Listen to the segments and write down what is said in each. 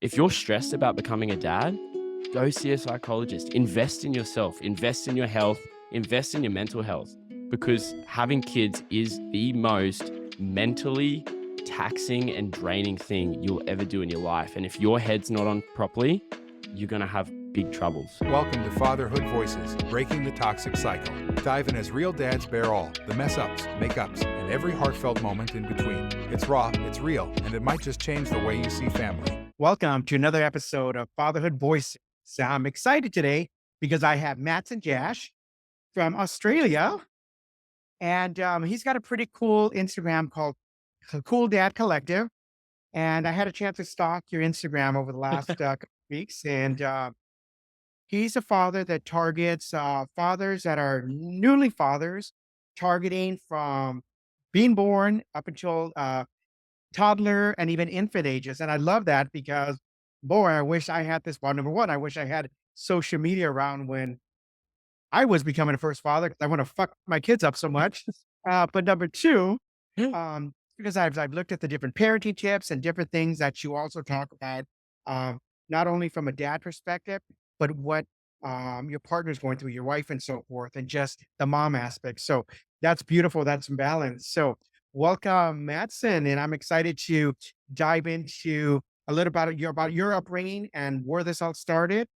if you're stressed about becoming a dad, go see a psychologist. Invest in yourself, invest in your health, invest in your mental health, because having kids is the most mentally taxing and draining thing you'll ever do in your life. And if your head's not on properly, you're going to have big troubles. Welcome to Fatherhood Voices, breaking the toxic cycle. Dive in as real dads bear all, the mess ups, make-ups, and every heartfelt moment in between. It's raw, it's real, and it might just change the way you see family. Welcome to another episode of Fatherhood Voices. So I'm excited today because I have Matt and Jash from Australia, and he's got a pretty cool Instagram called Cool Dad Collective. And I had a chance to stalk your Instagram over the last couple weeks, and he's a father that targets fathers that are newly fathers, targeting from being born up until toddler and even infant ages. And I love that because, boy, I wish I had this. Well, number one, I wish I had social media around when I was becoming a first father, because I want to fuck my kids up so much. But number two, because I've looked at the different parenting tips and different things that you also talk about, um, not only from a dad perspective, but what your partner's going through, your wife and so forth, and just the mom aspect. So that's beautiful. That's balance. So welcome, Matson, and I'm excited to dive into a little about your upbringing and where this all started,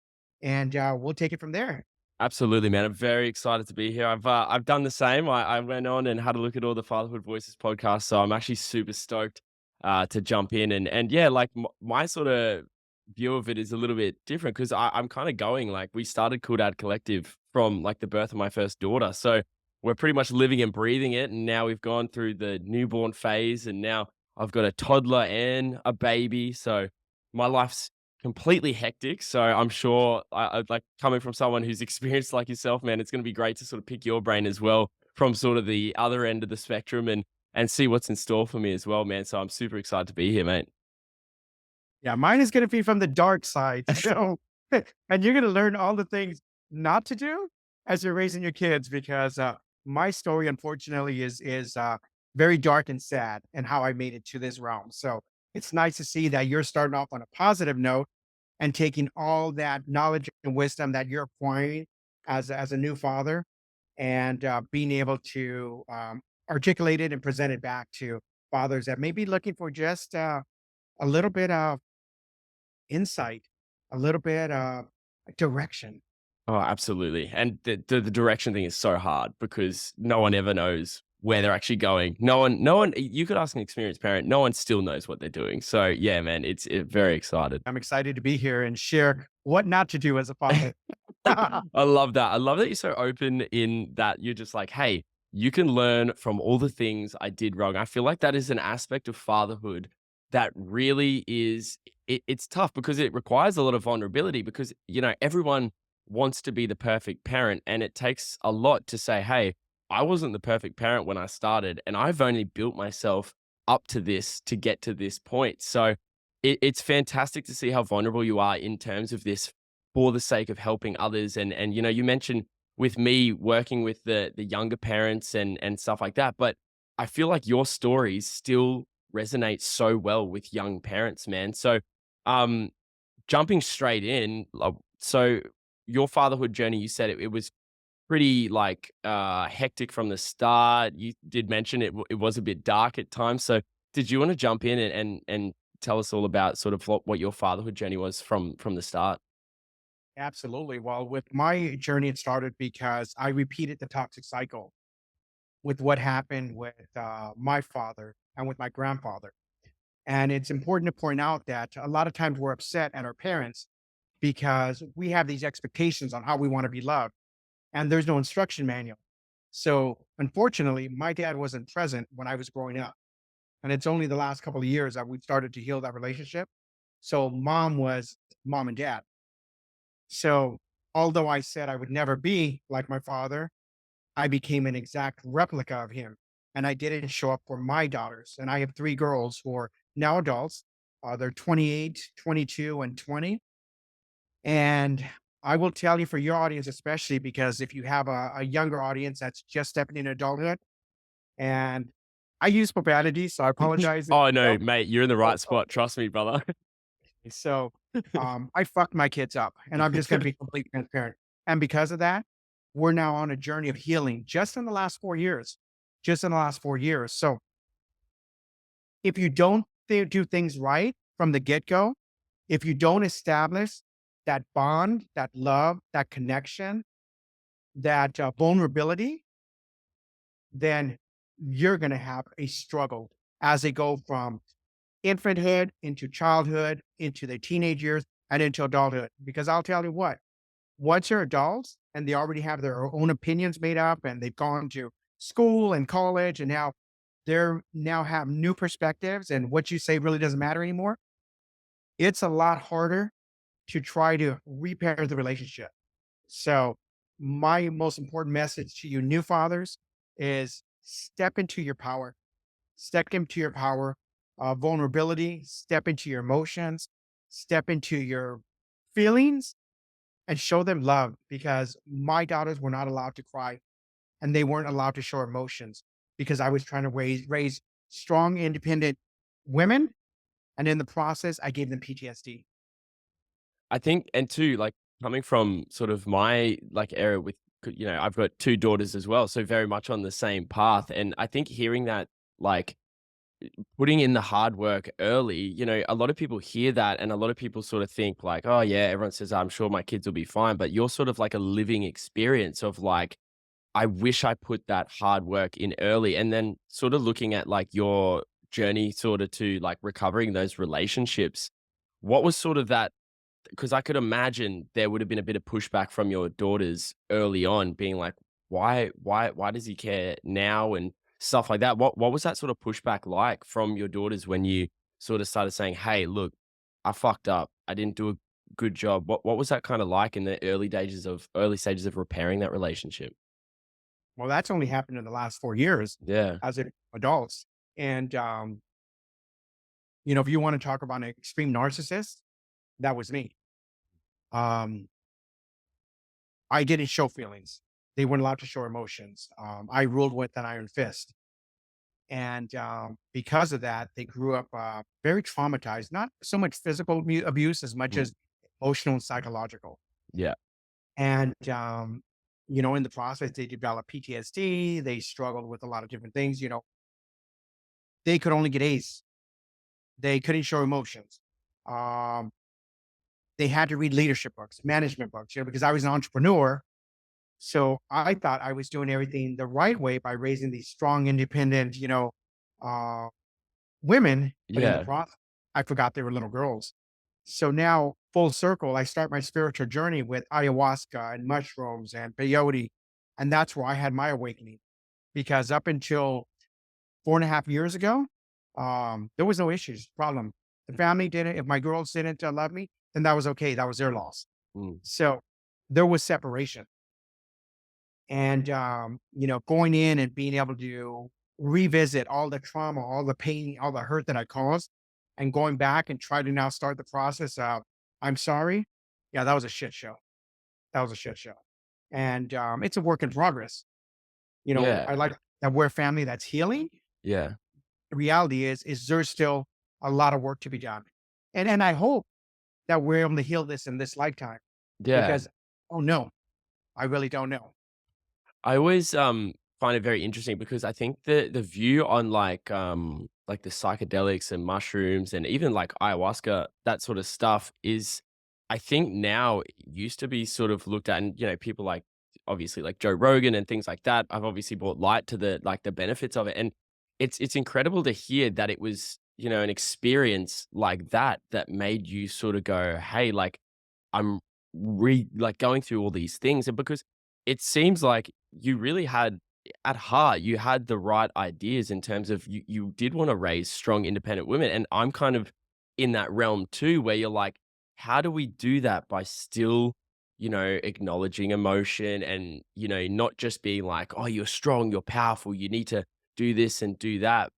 and we'll take it from there. Absolutely, man. I'm very excited to be here. I've done the same. I went on and had a look at all the Fatherhood Voices podcasts, so I'm actually super stoked to jump in and yeah, like my sort of view of it is a little bit different because I'm kind of going like we started Cool Dad Collective from like the birth of my first daughter, so we're pretty much living and breathing it, and now we've gone through the newborn phase, and now I've got a toddler and a baby, so my life's completely hectic. So I'm sure I'd like coming from someone who's experienced like yourself, man, it's going to be great to sort of pick your brain as well from sort of the other end of the spectrum and see what's in store for me as well, man. So I'm super excited to be here, mate. Yeah, mine is going to be from the dark side. So, and you're going to learn all the things not to do as you're raising your kids, because my story, unfortunately, is very dark and sad, and how I made it to this realm. So it's nice to see that you're starting off on a positive note and taking all that knowledge and wisdom that you're acquiring as a new father, and being able to articulate it and present it back to fathers that may be looking for just a little bit of insight, a little bit of direction. Oh, absolutely. And the direction thing is so hard because no one ever knows where they're actually going. No one, you could ask an experienced parent, no one still knows what they're doing. So yeah, man, very excited. I'm excited to be here and share what not to do as a father. I love that. I love that you're so open in that you're just like, hey, you can learn from all the things I did wrong. I feel like that is an aspect of fatherhood that really is, it's tough because it requires a lot of vulnerability because, everyone wants to be the perfect parent. And it takes a lot to say, hey, I wasn't the perfect parent when I started, and I've only built myself up to this to get to this point. So it's fantastic to see how vulnerable you are in terms of this for the sake of helping others. And you mentioned with me working with the younger parents and stuff like that, but I feel like your stories still resonate so well with young parents, man. So um jumping straight in, so your fatherhood journey, you said it was pretty like hectic from the start. You did mention it was a bit dark at times. So did you want to jump in and tell us all about sort of what your fatherhood journey was from the start? Absolutely. Well, with my journey, it started because I repeated the toxic cycle with what happened with my father and with my grandfather. And it's important to point out that a lot of times we're upset at our parents because we have these expectations on how we want to be loved, and there's no instruction manual. So, unfortunately, my dad wasn't present when I was growing up. And it's only the last couple of years that we've started to heal that relationship. So, mom was mom and dad. So, although I said I would never be like my father, I became an exact replica of him. And I didn't show up for my daughters. And I have three girls who are now adults. They're 28, 22, and 20. And I will tell you, for your audience, especially because if you have a younger audience that's just stepping into adulthood, and I use profanity, so I apologize. Oh no, mate, you're in the right spot. Trust me, brother. So, I fucked my kids up, and I'm just gonna be completely transparent. And because of that, we're now on a journey of healing just in the last 4 years, just in the last 4 years. So, if you don't do things right from the get-go, if you don't establish that bond, that love, that connection, that, vulnerability, then you're gonna have a struggle as they go from infanthood into childhood, into their teenage years, and into adulthood. Because I'll tell you what, once they're adults and they already have their own opinions made up and they've gone to school and college and they're now have new perspectives and what you say really doesn't matter anymore, it's a lot harder to try to repair the relationship. So my most important message to you new fathers is step into your power. Step into your power, vulnerability, step into your emotions, step into your feelings and show them love because my daughters were not allowed to cry and they weren't allowed to show emotions because I was trying to raise strong, independent women. And in the process, I gave them PTSD. I think, and two, like coming from sort of my like era with, I've got two daughters as well, so very much on the same path. And I think hearing that, like putting in the hard work early, a lot of people hear that and a lot of people sort of think like, oh yeah, everyone says, I'm sure my kids will be fine. But you're sort of like a living experience of like, I wish I put that hard work in early. And then sort of looking at like your journey sort of to like recovering those relationships. What was sort of that? Because I could imagine there would have been a bit of pushback from your daughters early on, being like, why does he care now and stuff like that. What was that sort of pushback like from your daughters when you sort of started saying, "Hey, look, I fucked up. I didn't do a good job." What was that kind of like in the early stages of repairing that relationship? Well, that's only happened in the last 4 years Yeah. as adults. And, if you want to talk about an extreme narcissist, that was me. Um, I didn't show feelings. They weren't allowed to show emotions. I ruled with an iron fist. And because of that, they grew up very traumatized, not so much physical abuse as much Mm. as emotional and psychological. Yeah. And, in the process, they developed PTSD. They struggled with a lot of different things. They could only get A's. They couldn't show emotions. Um, they had to read leadership books, management books, because I was an entrepreneur. So I thought I was doing everything the right way by raising these strong, independent, uh, women, but in the Yeah. process, I forgot they were little girls. So now, full circle, I start my spiritual journey with ayahuasca and mushrooms and peyote. And that's where I had my awakening. Because up until 4.5 years ago, there was no issues, problem. The family didn't, if my girls didn't love me, then that was okay. That was their loss. Mm. So there was separation. And, going in and being able to revisit all the trauma, all the pain, all the hurt that I caused, and going back and try to now start the process of, I'm sorry. Yeah, that was a shit show. That was a shit show. And it's a work in progress. Yeah. I like that we're a family that's healing. Yeah. The reality is there's still a lot of work to be done. And I hope that we're able to heal this in this lifetime Yeah. because, oh no, I really don't know. I always find it very interesting because I think the view on like the psychedelics and mushrooms and even like ayahuasca, that sort of stuff is, I think now it used to be sort of looked at, and people like obviously like Joe Rogan and things like that. I've obviously brought light to the benefits of it. And it's incredible to hear that it was, an experience like that made you sort of go, hey, like I'm like going through all these things. And because it seems like you really had at heart, you had the right ideas in terms of you did want to raise strong, independent women. And I'm kind of in that realm too, where you're like, how do we do that by still, acknowledging emotion and, not just being like, oh, you're strong, you're powerful, you need to do this and do that.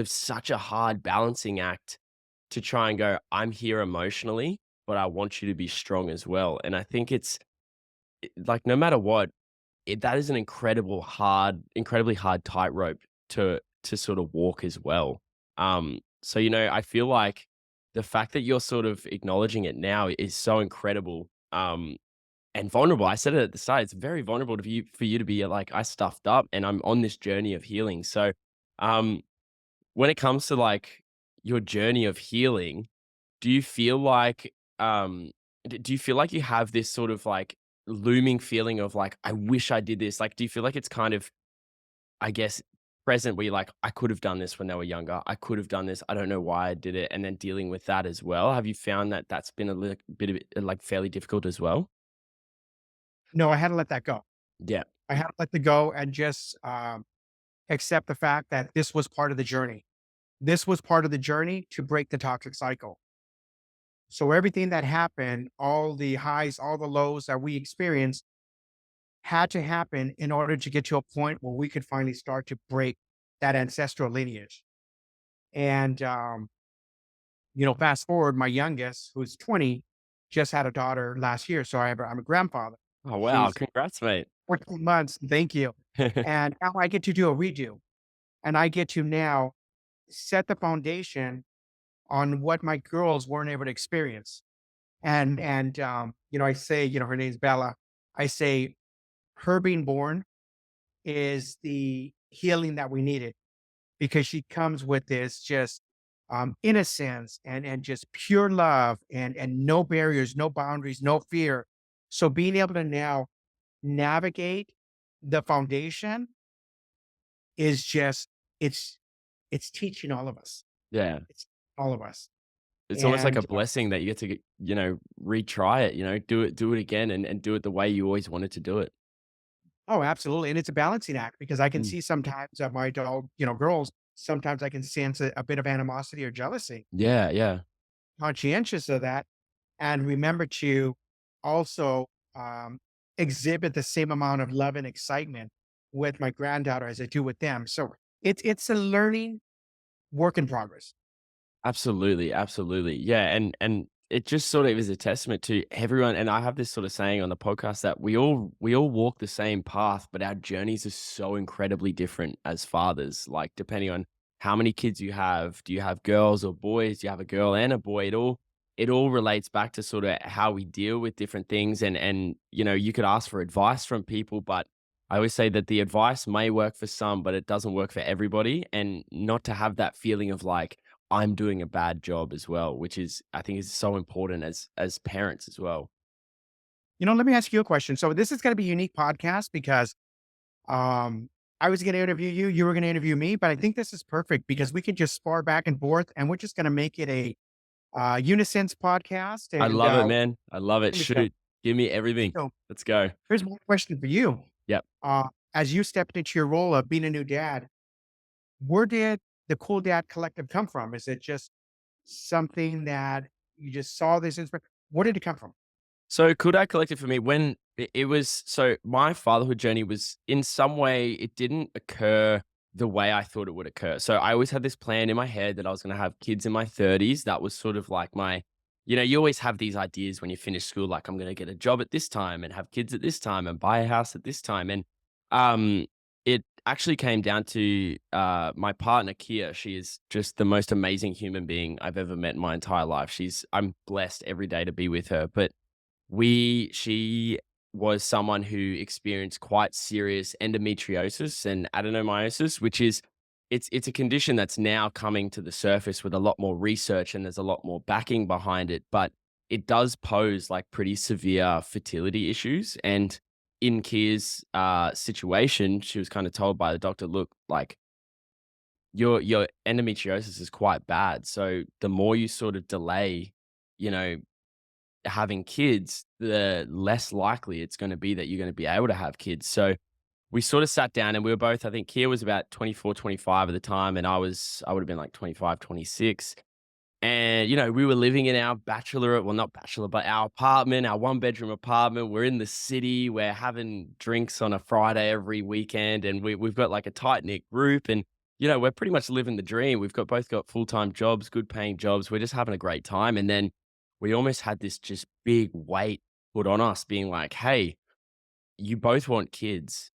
Such a hard balancing act to try and go, I'm here emotionally, but I want you to be strong as well. And I think like no matter what, that is an incredibly hard tightrope to sort of walk as well. So I feel like the fact that you're sort of acknowledging it now is so incredible, and vulnerable. I said it at the start, it's very vulnerable for you to be like, "I stuffed up and I'm on this journey of healing." So, um, when it comes to, like, your journey of healing, do you feel like, do you feel like you have this sort of, like, looming feeling of, like, "I wish I did this"? Like, do you feel like it's kind of, I guess, present where you're like, "I could have done this when they were younger. I could have done this. I don't know why I did it," and then dealing with that as well? Have you found that that's been a bit of it, like, fairly difficult as well? No, I had to let that go. Yeah. I had to let it go and just accept the fact that this was part of the journey. This was part of the journey to break the toxic cycle. So everything that happened, all the highs, all the lows that we experienced had to happen in order to get to a point where we could finally start to break that ancestral lineage. And, fast forward, my youngest, who's 20, just had a daughter last year. So I'm a grandfather. Oh, wow. She's Congrats, mate. 14 months. Thank you. And now I get to do a redo, and I get to now set the foundation on what my girls weren't able to experience. I say, her name's Bella. I say her being born is the healing that we needed because she comes with this just innocence and just pure love and no barriers, no boundaries, no fear. So being able to now navigate the foundation is just it's it's teaching all of us. Yeah. It's all of us. It's almost like a And blessing that you get to retry it, do it again and do it the way you always wanted to do it. oh, absolutely. And it's a balancing act because I can Mm. see sometimes that my adult, girls, sometimes I can sense a bit of animosity or jealousy. Yeah, yeah. Conscientious of that and remember to also um, exhibit the same amount of love and excitement with my granddaughter as I do with them. So it's a learning work in progress. Absolutely, absolutely. Yeah, and it just sort of is a testament to everyone, and I have this sort of saying on the podcast that we all walk the same path, but our journeys are so incredibly different as fathers. Like depending on how many kids you have, do you have girls or boys? Do you have a girl and a boy? It all relates back to sort of how we deal with different things, and you could ask for advice from people, but I always say that the advice may work for some, but it doesn't work for everybody, and not to have that feeling of like I'm doing a bad job as well, which is I think is so important as parents as well. Let me ask you a question. So this is going to be a unique podcast because um, I was going to interview you, you were going to interview me, but I think this is perfect because we can just spar back and forth, and we're just going to make it a unisons podcast. I And love it, man. I love it. so Shoot. Give me everything. so Let's go. here's one question for you. Yep. As you stepped into your role of being a new dad, where did the Cool Dad Collective come from? Is it just something that you just saw this inspiration? Where did it come from? So Kodak Collective for me, when it was so my fatherhood journey was in some way it didn't occur the way I thought it would occur. So I always had this plan in my head that I was going to have kids in my 30s. That was sort of like you always have these ideas when you finish school, like I'm going to get a job at this time and have kids at this time and buy a house at this time. And it actually came down to my partner Kia. She is just the most amazing human being I've ever met in my entire life. I'm blessed every day to be with her, but she was someone who experienced quite serious endometriosis and adenomyosis, which is it's a condition that's now coming to the surface with a lot more research and there's a lot more backing behind it, but it does pose like pretty severe fertility issues. And in Kia's situation, she was kind of told by the doctor, look, like your endometriosis is quite bad. So the more you sort of delay, you know, having kids, the less likely it's going to be that you're going to be able to have kids. So we sort of sat down and we were both, I think Kia was about 24, 25 at the time. And I would have been like 25, 26. And, we were living in our well, not bachelor, but our apartment, our one bedroom apartment. We're in the city. We're having drinks on a Friday every weekend. And we've got like a tight knit group. And, we're pretty much living the dream. We've both got full time jobs, good paying jobs. We're just having a great time. And then we almost had this just big weight put on us being like, hey, you both want kids,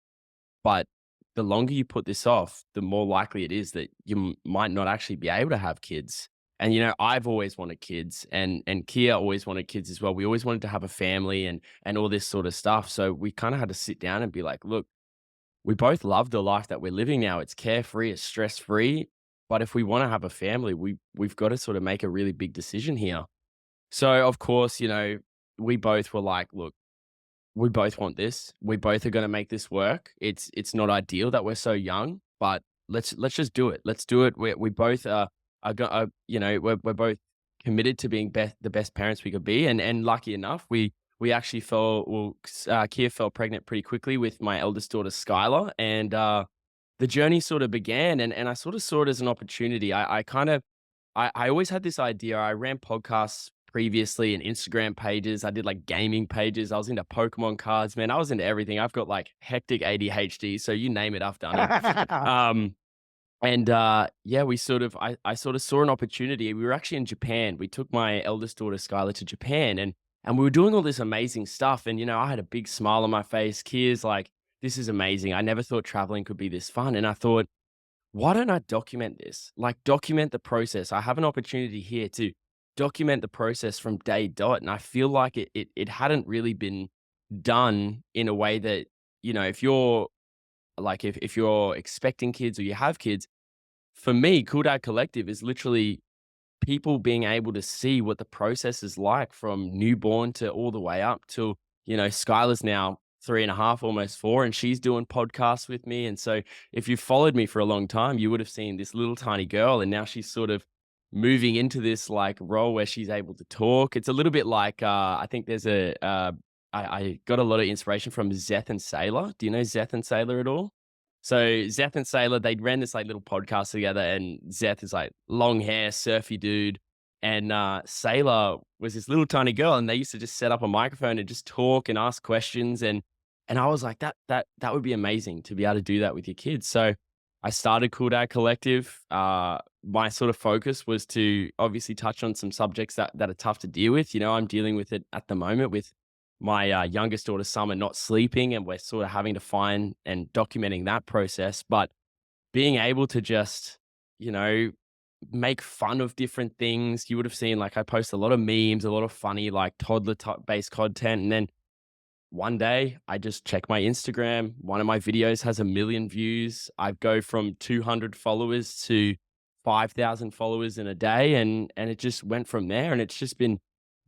but the longer you put this off, the more likely it is that you might not actually be able to have kids. And, I've always wanted kids and Kia always wanted kids as well. We always wanted to have a family and all this sort of stuff. So we kind of had to sit down and be like, look, we both love the life that we're living now. It's carefree, it's stress-free. But if we want to have a family, we've got to sort of make a really big decision here. So of course, we both were like, look, we both want this. We both are going to make this work. It's not ideal that we're so young, but let's just do it. Let's do it. We both we're both committed to being the best parents we could be, and lucky enough, we actually Kia fell pregnant pretty quickly with my eldest daughter Skylar, and the journey sort of began, and I sort of saw it as an opportunity. I always had this idea. I ran podcasts previously and Instagram pages. I did like gaming pages. I was into Pokemon cards, man. I was into everything. I've got like hectic ADHD, so you name it, I've done it. Um, yeah, I sort of saw an opportunity. We were actually in Japan. We took my eldest daughter Skylar to Japan, and we were doing all this amazing stuff. And I had a big smile on my face. Kia's like, "This is amazing. I never thought traveling could be this fun." And I thought, why don't I document this? Like, document the process. I have an opportunity here to document the process from day dot. And I feel like it hadn't really been done in a way that, if you're like, if you're expecting kids or you have kids, for me, Cool Dad Collective is literally people being able to see what the process is like from newborn to all the way up to, Skylar's now 3.5, almost 4, and she's doing podcasts with me. And so if you followed me for a long time, you would have seen this little tiny girl, and now she's sort of moving into this like role where she's able to talk. It's a little bit like, I think there's I got a lot of inspiration from Zeth and Sailor. Do you know Zeth and Sailor at all? So Zeth and Sailor, they ran this like little podcast together, and Zeth is like long hair, surfy dude, and Sailor was this little tiny girl, and they used to just set up a microphone and just talk and ask questions, and I was like, that would be amazing to be able to do that with your kids. So I started Cool Dad Collective. My sort of focus was to obviously touch on some subjects that are tough to deal with. I'm dealing with it at the moment with my youngest daughter Summer not sleeping, and we're sort of having to find and documenting that process. But being able to just, you know, make fun of different things. You would have seen like I post a lot of memes, a lot of funny like toddler based content, and then one day I just check my Instagram. One of my videos has 1 million views. I go from 200 followers to 5,000 followers in a day. And it just went from there. And it's just been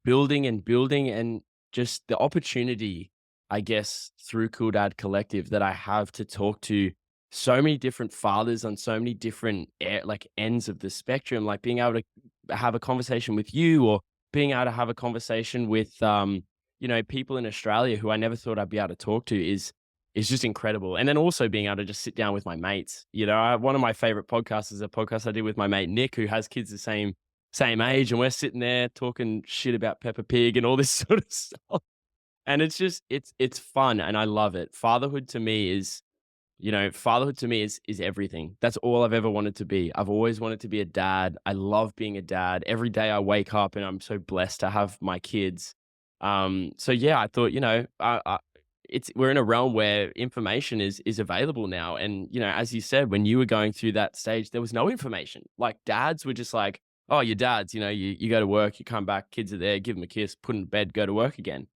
building and building, and just the opportunity, I guess, through Cool Dad Collective that I have to talk to so many different fathers on so many different like ends of the spectrum, like being able to have a conversation with you, or being able to have a conversation with, people in Australia who I never thought I'd be able to talk to is just incredible. And then also being able to just sit down with my mates. One of my favorite podcasts is a podcast I did with my mate Nick, who has kids the same age, and we're sitting there talking shit about Peppa Pig and all this sort of stuff. And it's just it's fun, and I love it. Fatherhood to me is everything. That's all I've ever wanted to be. I've always wanted to be a dad. I love being a dad. Every day I wake up and I'm so blessed to have my kids. So yeah, I thought, we're in a realm where information is available now. And, as you said, when you were going through that stage, there was no information. Like dads were just like, oh, your dads, you go to work, you come back, kids are there, give them a kiss, put them to bed, go to work again.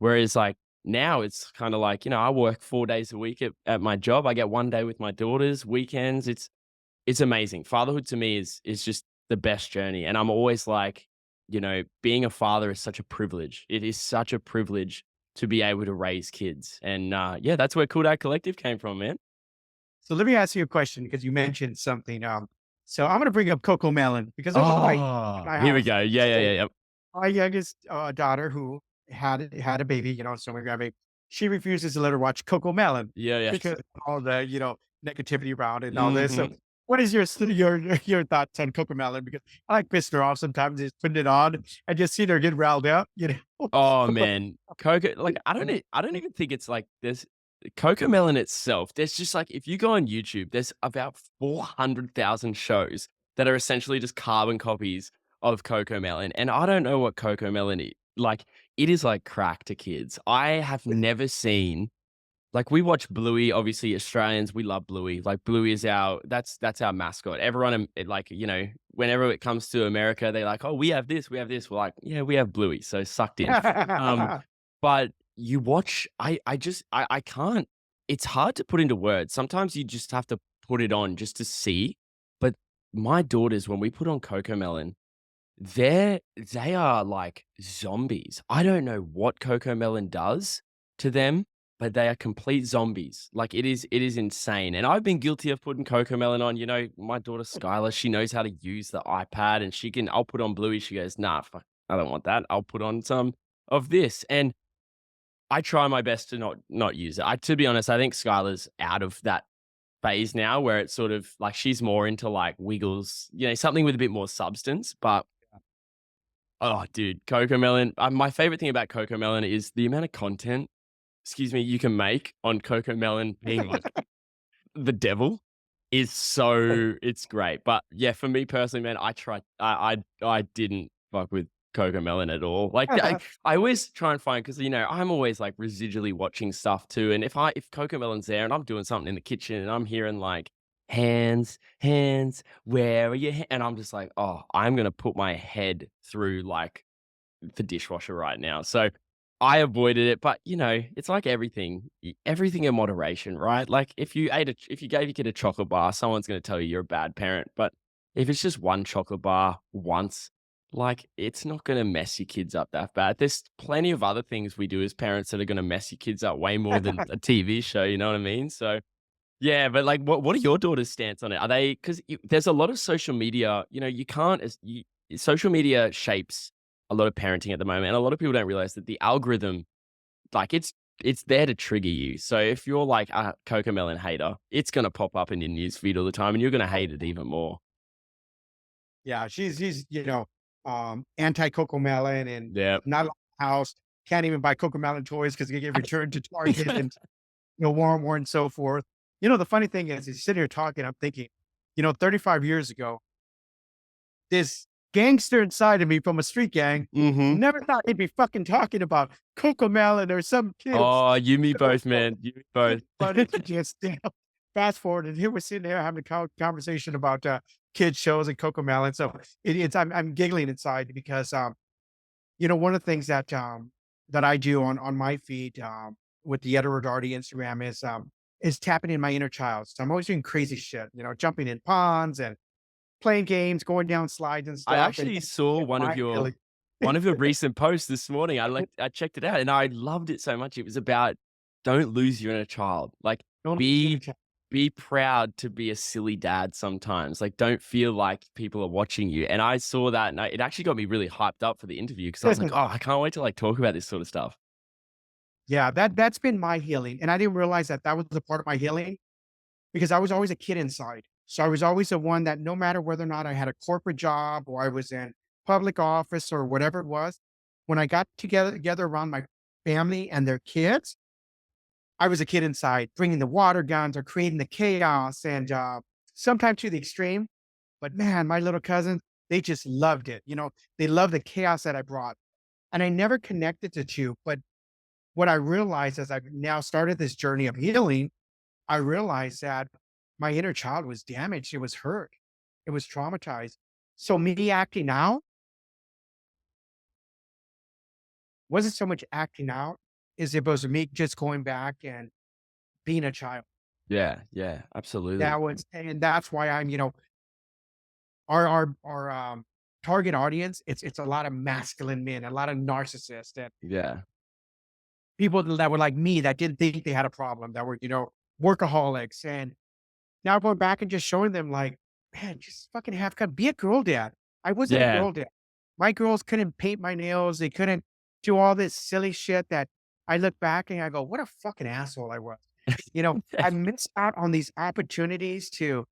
Whereas like now it's kind of like, I work 4 days a week at my job. I get 1 day with my daughters, weekends. It's amazing. Fatherhood to me is just the best journey. And I'm always like, being a father is such a privilege. It is such a privilege to be able to raise kids. And yeah, that's where Cool Dad Collective came from, man. So let me ask you a question because you mentioned something. So I'm going to bring up Coco Melon because over Oh, my here we house. go. Yeah, yeah, So yeah, yeah. my youngest daughter, who had a baby, so we're having, she refuses to let her watch Coco Melon Yeah, yeah. because of all the negativity around it and all this. So Mhm. what is your thoughts on Coco Melon? Because I like pissing her off sometimes, just putting it on and just seeing her get riled up. Oh man, Coco, like I don't even think it's like this. Coco Melon itself, there's just like if you go on YouTube, there's about 400,000 shows that are essentially just carbon copies of Coco Melon, and I don't know what Coco Melon is. Like it is like crack to kids. I have never seen Like, we watch Bluey, obviously, Australians, we love Bluey. Like, Bluey is that's our mascot. Everyone, like, whenever it comes to America, they're like, "Oh, we have this, we have this." We're like, "Yeah, we have Bluey," so sucked in. Um, but you watch I can't it's hard to put into words. Sometimes you just have to put it on just to see, but my daughters, when we put on Cocomelon, they are like zombies. I don't know what Cocomelon does to them, but they are complete zombies. Like, it is insane, and I've been guilty of putting Cocomelon on. My daughter Skylar, she knows how to use the iPad, and I'll put on Bluey, she goes, "Nah, fuck, I don't want that. I'll put on some of this," and I try my best to not use it. To be honest, I think Skylar's out of that phase now where it's sort of like she's more into, like, Wiggles, something with a bit more substance, but oh, dude, Cocomelon. My favorite thing about Cocomelon is the amount of content, excuse me, you can make on Cocomelon being like the devil is it's great. But yeah, for me personally, man, I tried. I didn't fuck with Cocomelon at all. Like, I always try and find because I'm always like residually watching stuff too. And if Cocomelon's there and I'm doing something in the kitchen and I'm hearing like hands, hands, where are you? And I'm just like, oh, I'm gonna put my head through like the dishwasher right now. So I avoided it, but it's like everything, everything in moderation, right? Like, if you gave your kid a chocolate bar, someone's going to tell you you're a bad parent. But if it's just one chocolate bar once, like, it's not going to mess your kids up that bad. There's plenty of other things we do as parents that are going to mess your kids up way more than a TV show. You know what I mean? So yeah, but like, what are your daughter's stance on it? Are they because there's a lot of social media. You can't social media shapes a lot of parenting at the moment, and a lot of people don't realize that the algorithm, like, it's there to trigger you. So if you're like a Cocomelon hater, it's gonna pop up in your news feed all the time, and you're gonna hate it even more. Yeah, she's anti Cocomelon and Yeah. not allowed in the house. Can't even buy Cocomelon toys because they get returned to Target and Walmart and so forth. The funny thing is, you sit here talking, I'm thinking, 35 years ago, this gangster inside of me from a street gang Mhm. never thought he'd be fucking talking about Cocomelon or some kids. Oh, you, me both, man. You, me both. But it's just fast forward, and here we're sitting there having a conversation about kids shows and Cocomelon. So I'm giggling inside because one of the things that I do on my feed with the Edward Darty Instagram is tapping in my inner child. So I'm always doing crazy shit, jumping in ponds and playing games, going down slides and I stuff. And actually saw my one of your recent posts this morning. I checked it out and I loved it so much. It was about don't lose your inner child. Like, don't lose your inner be child. be proud to be a silly dad sometimes. Like, don't feel like people are watching you. And I saw that and it actually got me really hyped up for the interview because I was like, oh, I can't wait to like talk about this sort of stuff. Yeah, that's been my healing. And I didn't realize that that was a part of my healing because I was always a kid inside. So I was always the one that no matter whether or not I had a corporate job or I was in public office or whatever it was, when I got together around my family and their kids, I was a kid inside, bringing the water guns or creating the chaos and sometimes to the extreme. But man, my little cousins, they just loved it. They loved the chaos that I brought. And I never connected the two. But what I realized as I've now started this journey of healing, I realized that my inner child was damaged. It was hurt. It was traumatized. So me acting out wasn't so much acting out as it was me just going back and being a child. Yeah, yeah, absolutely. And that's why our target audience, it's a lot of masculine men, a lot of narcissists and Yeah. people that were like me that didn't think they had a problem, that were, workaholics. And now going back and just showing them like, man, just fucking have fun. Be a girl dad. I wasn't a Yeah. girl dad. My girls couldn't paint my nails. They couldn't do all this silly shit that I look back and I go, what a fucking asshole I was. I missed out on these opportunities to,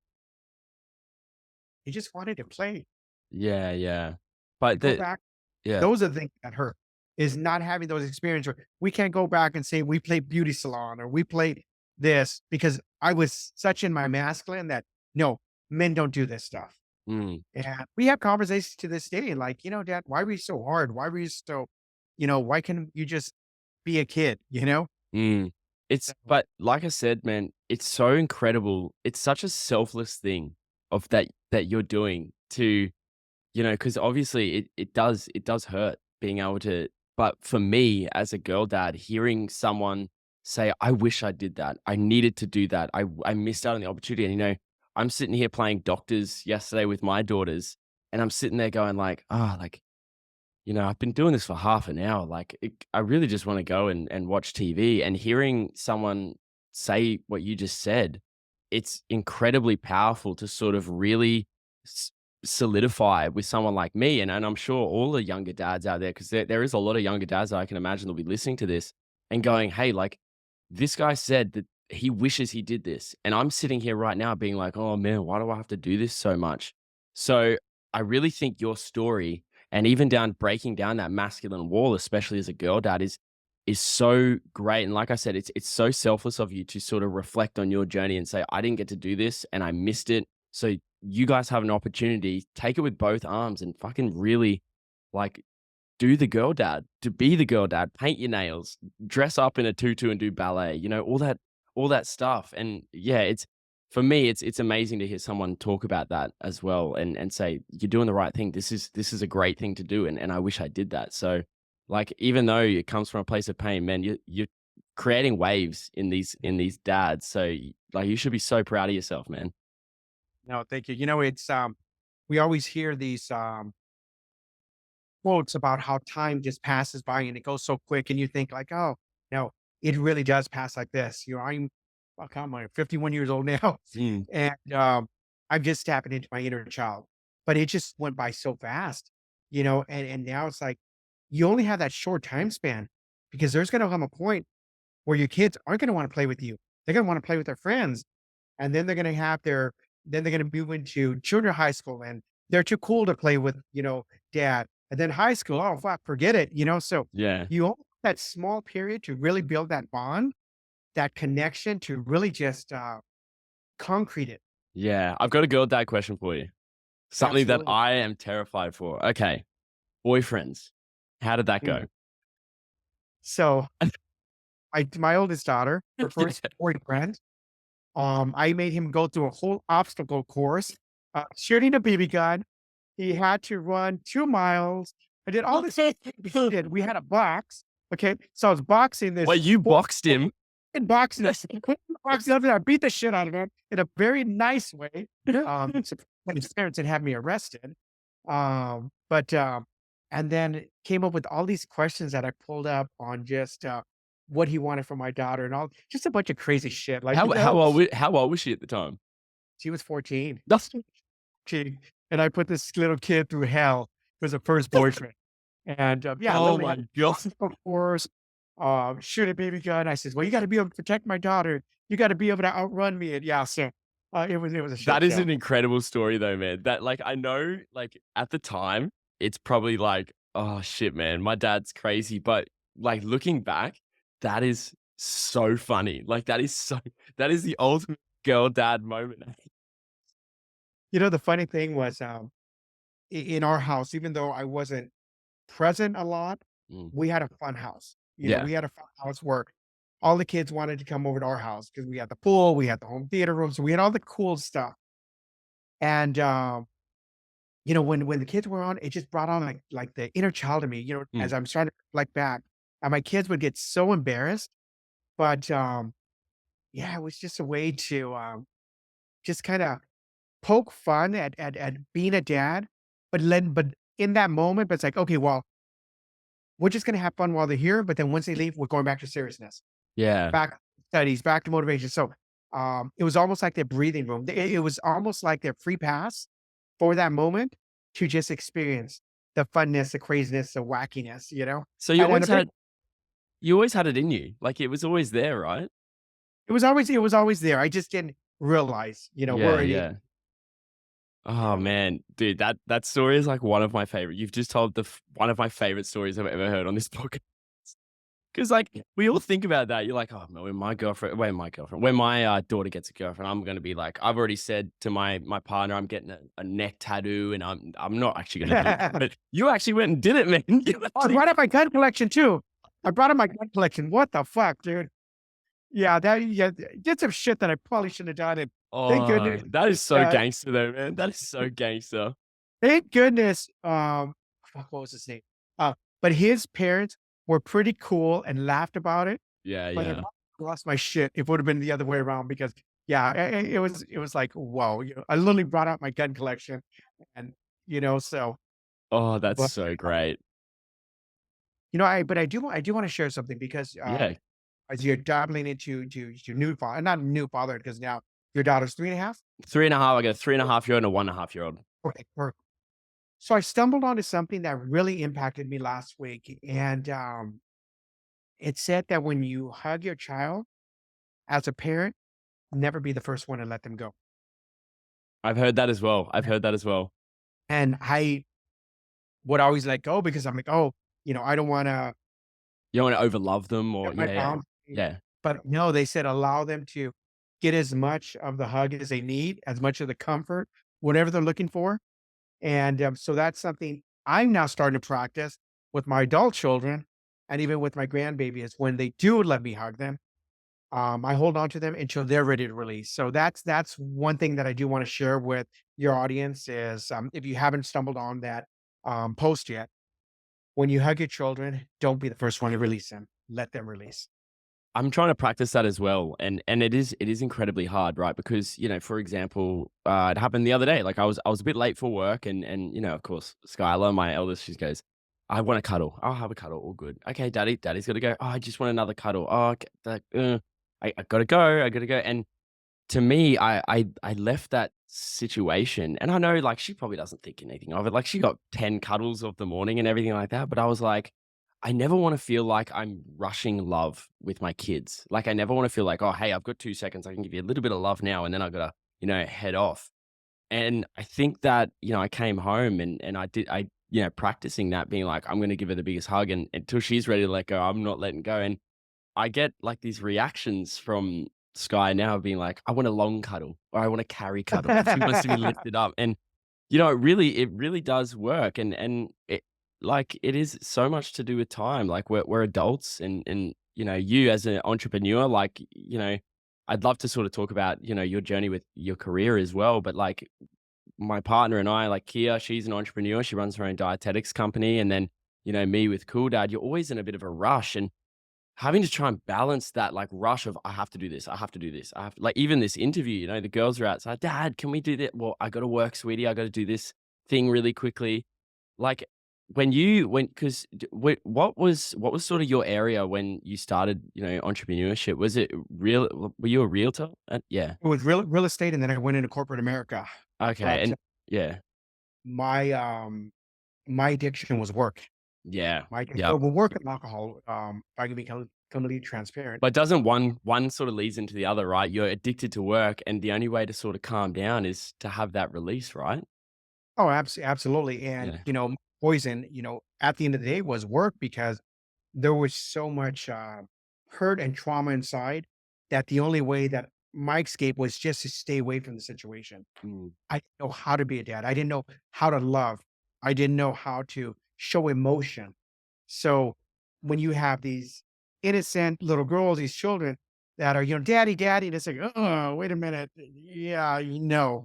you just wanted to play. Yeah, yeah. But Go back. yeah. Those are the things that hurt is not having those experiences. Where we can't go back and say we played beauty salon or we played this because I was such in my masculine that no, men don't do this stuff. Mm. And we have conversations to this day, like, Dad, why were you so hard? Why were you so, why can't you just be a kid, Mm. but like I said, man, it's so incredible. It's such a selfless thing of that you're doing to, because obviously it does hurt being able to, but for me as a girl dad, hearing someone say, "I wish I did that. I needed to do that. I missed out on the opportunity." And I'm sitting here playing doctors yesterday with my daughters, and I'm sitting there going like, "Ah, like, I've been doing this for half an hour. Like, I really just want to go and watch TV." And hearing someone say what you just said, it's incredibly powerful to sort of really s- solidify with someone like me. And I'm sure all the younger dads out there, because there is a lot of younger dads that I can imagine will be listening to this and going, "Hey, like, this guy said that he wishes he did this." And I'm sitting here right now being like, "Oh man, why do I have to do this so much?" So I really think your story, and even down breaking down that masculine wall, especially as a girl dad, is so great. And like I said, it's so selfless of you to sort of reflect on your journey and say, "I didn't get to do this and I missed it." So you guys have an opportunity, take it with both arms and fucking really, like, do the girl dad, to be the girl dad, paint your nails, dress up in a tutu and do ballet, all that stuff. And yeah, it's for me, it's amazing to hear someone talk about that as well and say, "You're doing the right thing. This is a great thing to do, and I wish I did that." So, like, even though it comes from a place of pain, man, you're creating waves in these dads. So like, you should be so proud of yourself, man. No, thank you. It's we always hear these quotes about how time just passes by and it goes so quick, and you think like, oh, no, it really does pass like this. I'm like 51 years old now, Mm, and I'm just tapping into my inner child, but it just went by so fast, and now it's like you only have that short time span because there's going to come a point where your kids aren't going to want to play with you. They're going to want to play with their friends, and then they're gonna move into junior high school, and they're too cool to play with, dad. And then high school, oh, fuck, forget it, So yeah. you only have that small period to really build that bond, that connection to really just, concrete it. Yeah. I've got a girl dad question for you. Something that Absolutely. I am terrified for. Okay. Boyfriends. How did that Mm. go? So, my oldest daughter, her first boyfriend, I made him go through a whole obstacle course, shooting a BB gun. He had to run 2 miles. I did all this he did. We had a box, okay? So I was boxing this Wait, you poor boxed him? in boxing this boxing up, I beat the shit out of him in a very nice way. So when his parents had had me arrested. But and then came up with all these questions that I pulled up on just what he wanted from my daughter and all just a bunch of crazy shit. Like, How old was she at the time? she was 14. That's She and I put this little kid through hell with her first boyfriend. And, yeah, oh literally my had a god. obstacle course, shoot a baby gun. I says, "Well, you gotta be able to protect my daughter. You gotta be able to outrun me." And yeah, so, it was a shit That is show. an incredible story though, man. That, like, I know, like, at the time, it's probably like, "Oh shit, man, my dad's crazy." But, like, looking back, that is so funny. Like, that is the ultimate girl dad moment. The funny thing was, in our house, even though I wasn't present a lot, Mm, we had a fun house. yeah. We had a fun house where all the kids wanted to come over to our house because we had the pool, we had the home theater room, so we had all the cool stuff. And, when the kids were on, it just brought on like the inner child in me, Mm. as I'm starting to reflect back, and my kids would get so embarrassed, but, yeah, it was just a way to, just kinda poke fun at being a dad, but in that moment, but it's like, "Okay, well, we're just gonna have fun while they're here, but then once they leave, we're going back to seriousness, Yeah. back to studies, back to motivation." So, it was almost like their breathing room. It was almost like their free pass for that moment to just experience the funness, the craziness, the wackiness, So And a big you always had it in you. Like, it was always there, right? it was always there. I just didn't realize, Yeah, where it is, yeah. Oh, so man. Dude, that story is, like, one of my favorite. You've just told one of my favorite stories I've ever heard on this podcast. 'Cause, like, we all think about that. You're like, "Oh, man, when my, daughter gets a girlfriend, I'm gonna be like, I've already said to my partner, I'm getting a neck tattoo, and I'm not actually gonna do it." But you actually went and did it, man. You Oh, I actually brought up my gun collection too. I brought up my gun collection. What the fuck, dude? Yeah, did some shit that I probably shouldn't have done, and thank Oh, goodness, that is so uh, gangster though, man. That is so gangster. thank goodness, fuck, what was his name? But his parents were pretty cool and laughed about it, Yeah, but if yeah. I lost my shit, it would have been the other way around because, yeah, it was like, whoa, I literally brought out my gun collection and, so, Oh, that's but, so great. I do wanna share something because, Yeah. as you're dabbling into new father, not new father, because now your daughter's 3.5? 3.5, I got a 3.5-year-old and a 1.5-year-old. Okay, perfect. So I stumbled onto something that really impacted me last week, and, it said that when you hug your child, as a parent, never be the first one to let them go. I've heard that as well. I've Yeah. heard that as well. And I would always let go because I'm like, "Oh, I don't wanna You don't wanna overlove them set or my yeah, yeah. boundaries." Yeah. But no, they said allow them to get as much of the hug as they need, as much of the comfort, whatever they're looking for. And, so that's something I'm now starting to practice with my adult children and even with my grandbaby is when they do let me hug them, I hold on to them until they're ready to release. So that's one thing that I do wanna share with your audience is, if you haven't stumbled on that, post yet, when you hug your children, don't be the first one to release them. Let them release. I'm trying to practice that as well, and it is incredibly hard, right? Because, for example, it happened the other day, like, I was a bit late for work and, of course, Skylar, my eldest, she goes, "I want a cuddle. I'll have a cuddle, all good. Okay, daddy's gotta go. Oh, I just want another cuddle. Oh, okay, I gotta go," and to me, I left that situation, and I know, like, she probably doesn't think anything of it, like, she got 10 cuddles of the morning and everything like that, but I was like, I never wanna feel like I'm rushing love with my kids. Like, I never wanna feel like, "Oh, hey, I've got 2 seconds, I can give you a little bit of love now, and then I gotta, head off." And I think that, I came home and practicing that being like, "I'm gonna give her the biggest hug, and until she's ready to let go, I'm not letting go," and I get, like, these reactions from Sky now being like, "I want a long cuddle," or "I want a carry cuddle." She wants to be lifted up, and, it really does work, and it is so much to do with time, like, we're adults and, you as an entrepreneur, like, I'd love to sort of talk about, your journey with your career as well, but, like, my partner and I, like Kia, she's an entrepreneur, she runs her own dietetics company, and then, me with Cool Dad, you're always in a bit of a rush, and having to try and balance that, like, rush of, "I have to do this, I have to do this, I have" like, even this interview, the girls are outside, "Dad, can we do that?" "Well, I gotta work, sweetie, I gotta do this thing really quickly." Like, when you when 'cause d what was sort of your area when you started, entrepreneurship? Was it real were you a realtor? Yeah. It was real estate, and then I went into corporate America. Okay, But and yeah. my, my addiction was work. Yeah. My addic Yep. well, work and alcohol, if I can be completely transparent. But doesn't one sort of leads into the other, right? You're addicted to work, and the only way to sort of calm down is to have that release, right? Oh, absolutely, and, Yeah. poison, at the end of the day was work because there was so much, hurt and trauma inside that the only way that my escape was just to stay away from the situation. Mm. I didn't know how to be a dad. I didn't know how to love. I didn't know how to show emotion. So when you have these innocent little girls, these children that are, daddy, daddy, and it's like, oh, wait a minute. Yeah, no.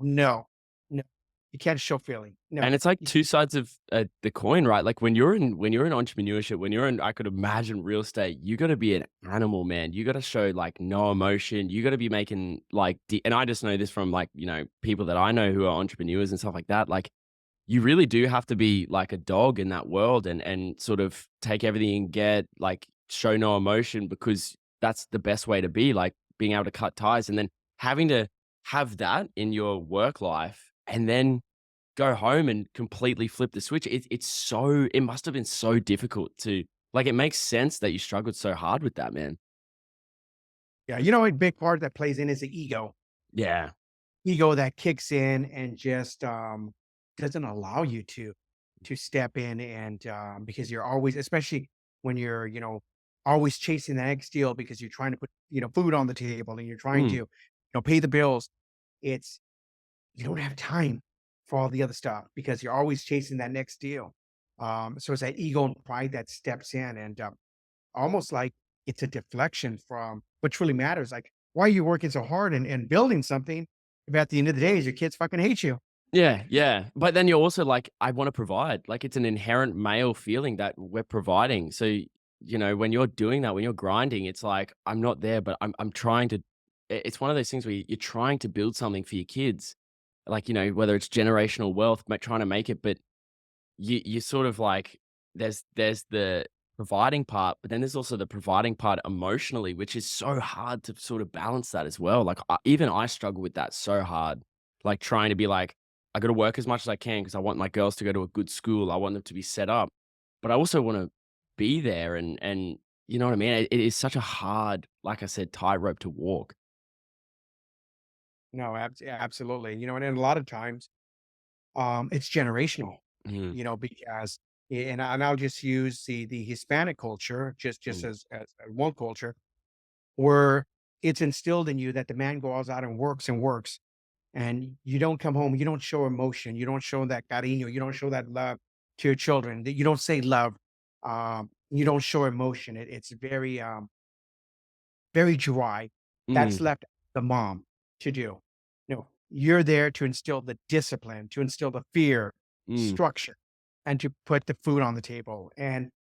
You can't show feeling. No. And it's like You- 2 sides of, the coin, right? Like, when you're in entrepreneurship, when you're in I could imagine real estate, you gotta be an animal, man. You gotta show, like, no emotion. You gotta be making, like, and I just know this from, like, people that I know who are entrepreneurs and stuff like that, like, you really do have to be like a dog in that world and sort of take everything and show no emotion because that's the best way to be, like, being able to cut ties and then having to have that in your work life and then go home and completely flip the switch. It must have been so difficult to like, it makes sense that you struggled so hard with that, man. Yeah. A big part that plays in is the ego. Yeah. Ego that kicks in and just doesn't allow you to step in and because you're always, especially when you're always chasing the next deal because you're trying to put food on the table and you're trying to Mm. pay the bills. It's you don't have time for all the other stuff because you're always chasing that next deal. So it's that ego and pride that steps in and almost like it's a deflection from what truly matters. Like, why are you working so hard and building something if at the end of the day, your kids fucking hate you? Yeah, yeah. But then you're also like, I want to provide. Like it's an inherent male feeling that we're providing. So, when you're doing that, when you're grinding, it's like, I'm not there, but I'm trying to it's one of those things where you're trying to build something for your kids. Like, whether it's generational wealth, trying to make it, but you sort of like there's the providing part, but then there's also the providing part emotionally, which is so hard to sort of balance that as well. Like even I struggle with that so hard, like trying to be like, I got to work as much as I can because I want my girls to go to a good school. I want them to be set up, but I also want to be there and you know what I mean. It is such a hard, like I said, tightrope to walk. No, yeah, absolutely. And a lot of times, it's generational, Mm, because, and I'll just use the Hispanic culture, just mm, as one culture, where it's instilled in you that the man goes out and works, and you don't come home, you don't show emotion, you don't show that cariño, you don't show that love to your children, that you don't say love, you don't show emotion. It's very, very dry. That's mm, left the mom to do. You're there to instill the discipline, to instill the fear, mm. structure, and to put the food on the table. And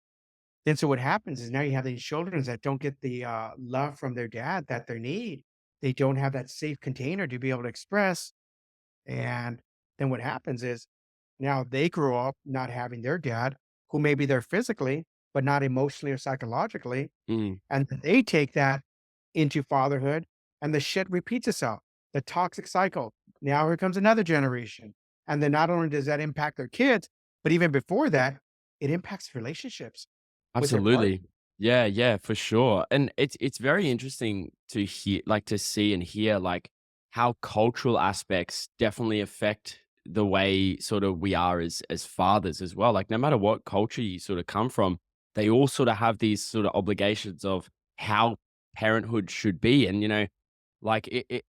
then so what happens is now you have these children that don't get the love from their dad that they need. They don't have that safe container to be able to express. And then what happens is now they grow up not having their dad, who may be there physically, but not emotionally or psychologically. Mm. And then they take that into fatherhood, and the shit repeats itself. The toxic cycle. Now here comes another generation. And then not only does that impact their kids, but even before that, it impacts relationships with their partner. Absolutely. Yeah, yeah, for sure. And it's very interesting to hear like to see and hear like how cultural aspects definitely affect the way sort of we are as fathers as well. Like no matter what culture you sort of come from, they all sort of have these sort of obligations of how parenthood should be. And like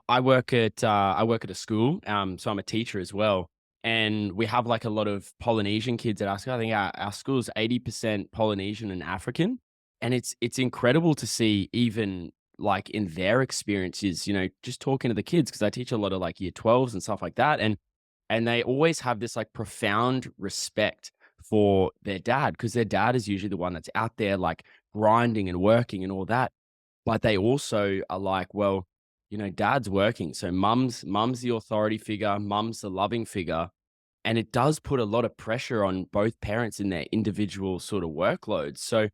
I work at a school, so I'm a teacher as well, and we have like a lot of Polynesian kids at our school. I think our school is 80% Polynesian and African, and it's incredible to see even like in their experiences, just talking to the kids because I teach a lot of like year 12s and stuff like that, and they always have this like profound respect for their dad because their dad is usually the one that's out there like grinding and working and all that, but they also are like, well, dad's working. So mum's the authority figure, mum's the loving figure. And it does put a lot of pressure on both parents in their individual sort of workloads. So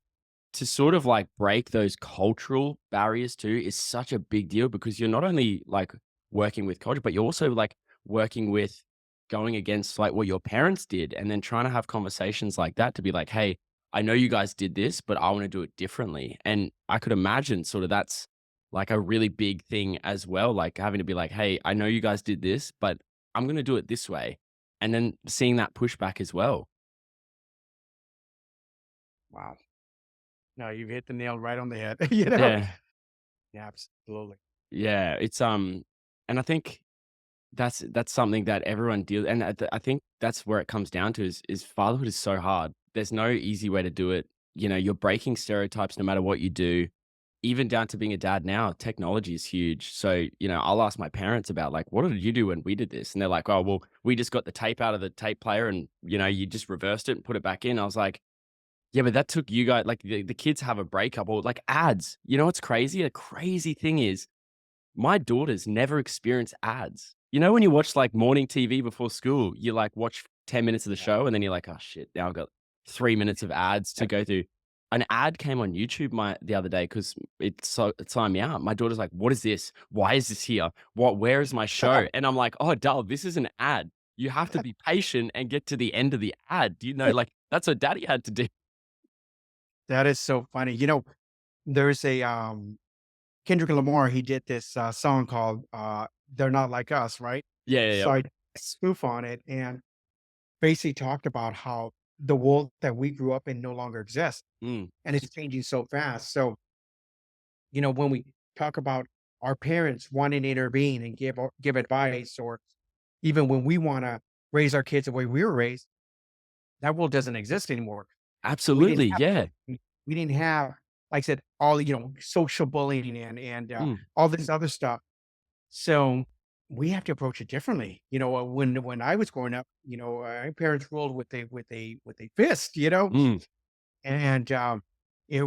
to sort of like break those cultural barriers too is such a big deal because you're not only like working with culture, but you're also like working with going against like what your parents did and then trying to have conversations like that to be like, hey, I know you guys did this, but I want to do it differently. And I could imagine sort of that's like a really big thing as well, like having to be like, hey, I know you guys did this, but I'm going to do it this way. And then seeing that pushback as well. Wow. No, you hit the nail right on the head. you know? Yeah. Yeah, absolutely. Yeah. And I think that's something that everyone deals, and I think that's where it comes down to is fatherhood is so hard. There's no easy way to do it. You're breaking stereotypes no matter what you do. Even down to being a dad now, technology is huge. So, I'll ask my parents about like, what did you do when we did this? And they're like, oh, well, we just got the tape out of the tape player and, you just reversed it and put it back in. I was like, yeah, but that took you guys, like the kids have a breakup or like ads. You know what's crazy? A crazy thing is my daughters never experience ads. When you watch like morning TV before school, you like watch 10 minutes of the Yeah. show and then you're like, oh shit, now I've got 3 minutes of ads to go through. An ad came on YouTube the other day because it signed me out. My daughter's like, what is this? Why is this here? Where is my show? And I'm like, oh, doll, this is an ad. You have to be patient and get to the end of the ad. Do you know, like that's what daddy had to do. That is so funny. There's a Kendrick Lamar, he did this song called They're Not Like Us, right? Yeah, yeah, So yeah. I did a spoof on it and basically talked about how the world that we grew up in no longer exists Mm, and it's changing so fast. So, when we talk about our parents wanting to intervene and give advice, or even when we want to raise our kids the way we were raised, that world doesn't exist anymore. We didn't absolutely. have Yeah. we didn't have like I said, all, social bullying and Mm, all this other stuff. So we have to approach it differently. When I was growing up, my parents ruled with a fist, mm. and it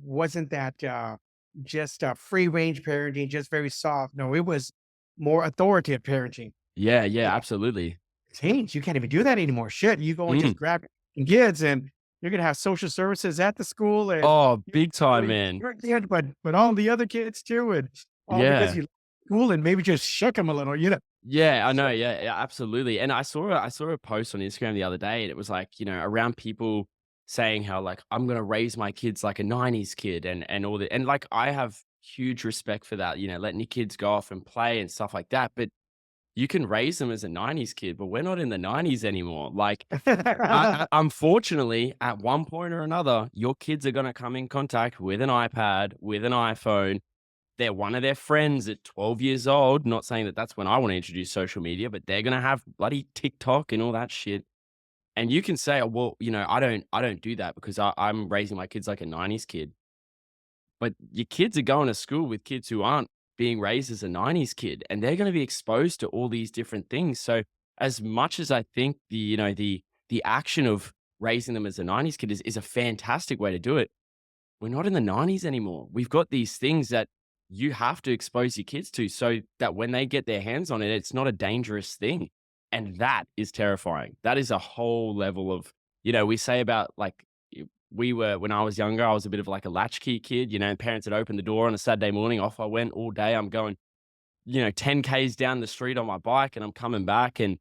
wasn't that just free range parenting, just very soft. No, it was more authoritative parenting. Yeah, yeah, Yeah, absolutely. change. You can't even do that anymore. Shit, you go and just Mm. grab your kids, and you're gonna have social services at the school, and Oh, you big not time, only man. your kid, but all the other kids too, and all because Yeah. you cool and maybe just shook them a little, Yeah, I know. So Yeah, yeah, absolutely. And I saw a post on Instagram the other day, and it was like, around people saying how like I'm gonna raise my kids like a '90s kid, and all the and like I have huge respect for that. Letting your kids go off and play and stuff like that. But you can raise them as a '90s kid, but we're not in the '90s anymore. Like, unfortunately, at one point or another, your kids are gonna come in contact with an iPad, with an iPhone. They're one of their friends at 12 years old. Not saying that that's when I want to introduce social media, but they're gonna have bloody TikTok and all that shit. And you can say, "Oh, well, I don't do that because I'm raising my kids like a '90s kid." But your kids are going to school with kids who aren't being raised as a '90s kid, and they're gonna be exposed to all these different things. So, as much as I think the action of raising them as a '90s kid is a fantastic way to do it, we're not in the '90s anymore. We've got these things that you have to expose your kids to so that when they get their hands on it, it's not a dangerous thing. And that is terrifying. That is a whole level of, we say about like, when I was younger, I was a bit of like a latchkey kid, parents had opened the door on a Saturday morning, off I went all day. I'm going, 10 Ks down the street on my bike and I'm coming back. And,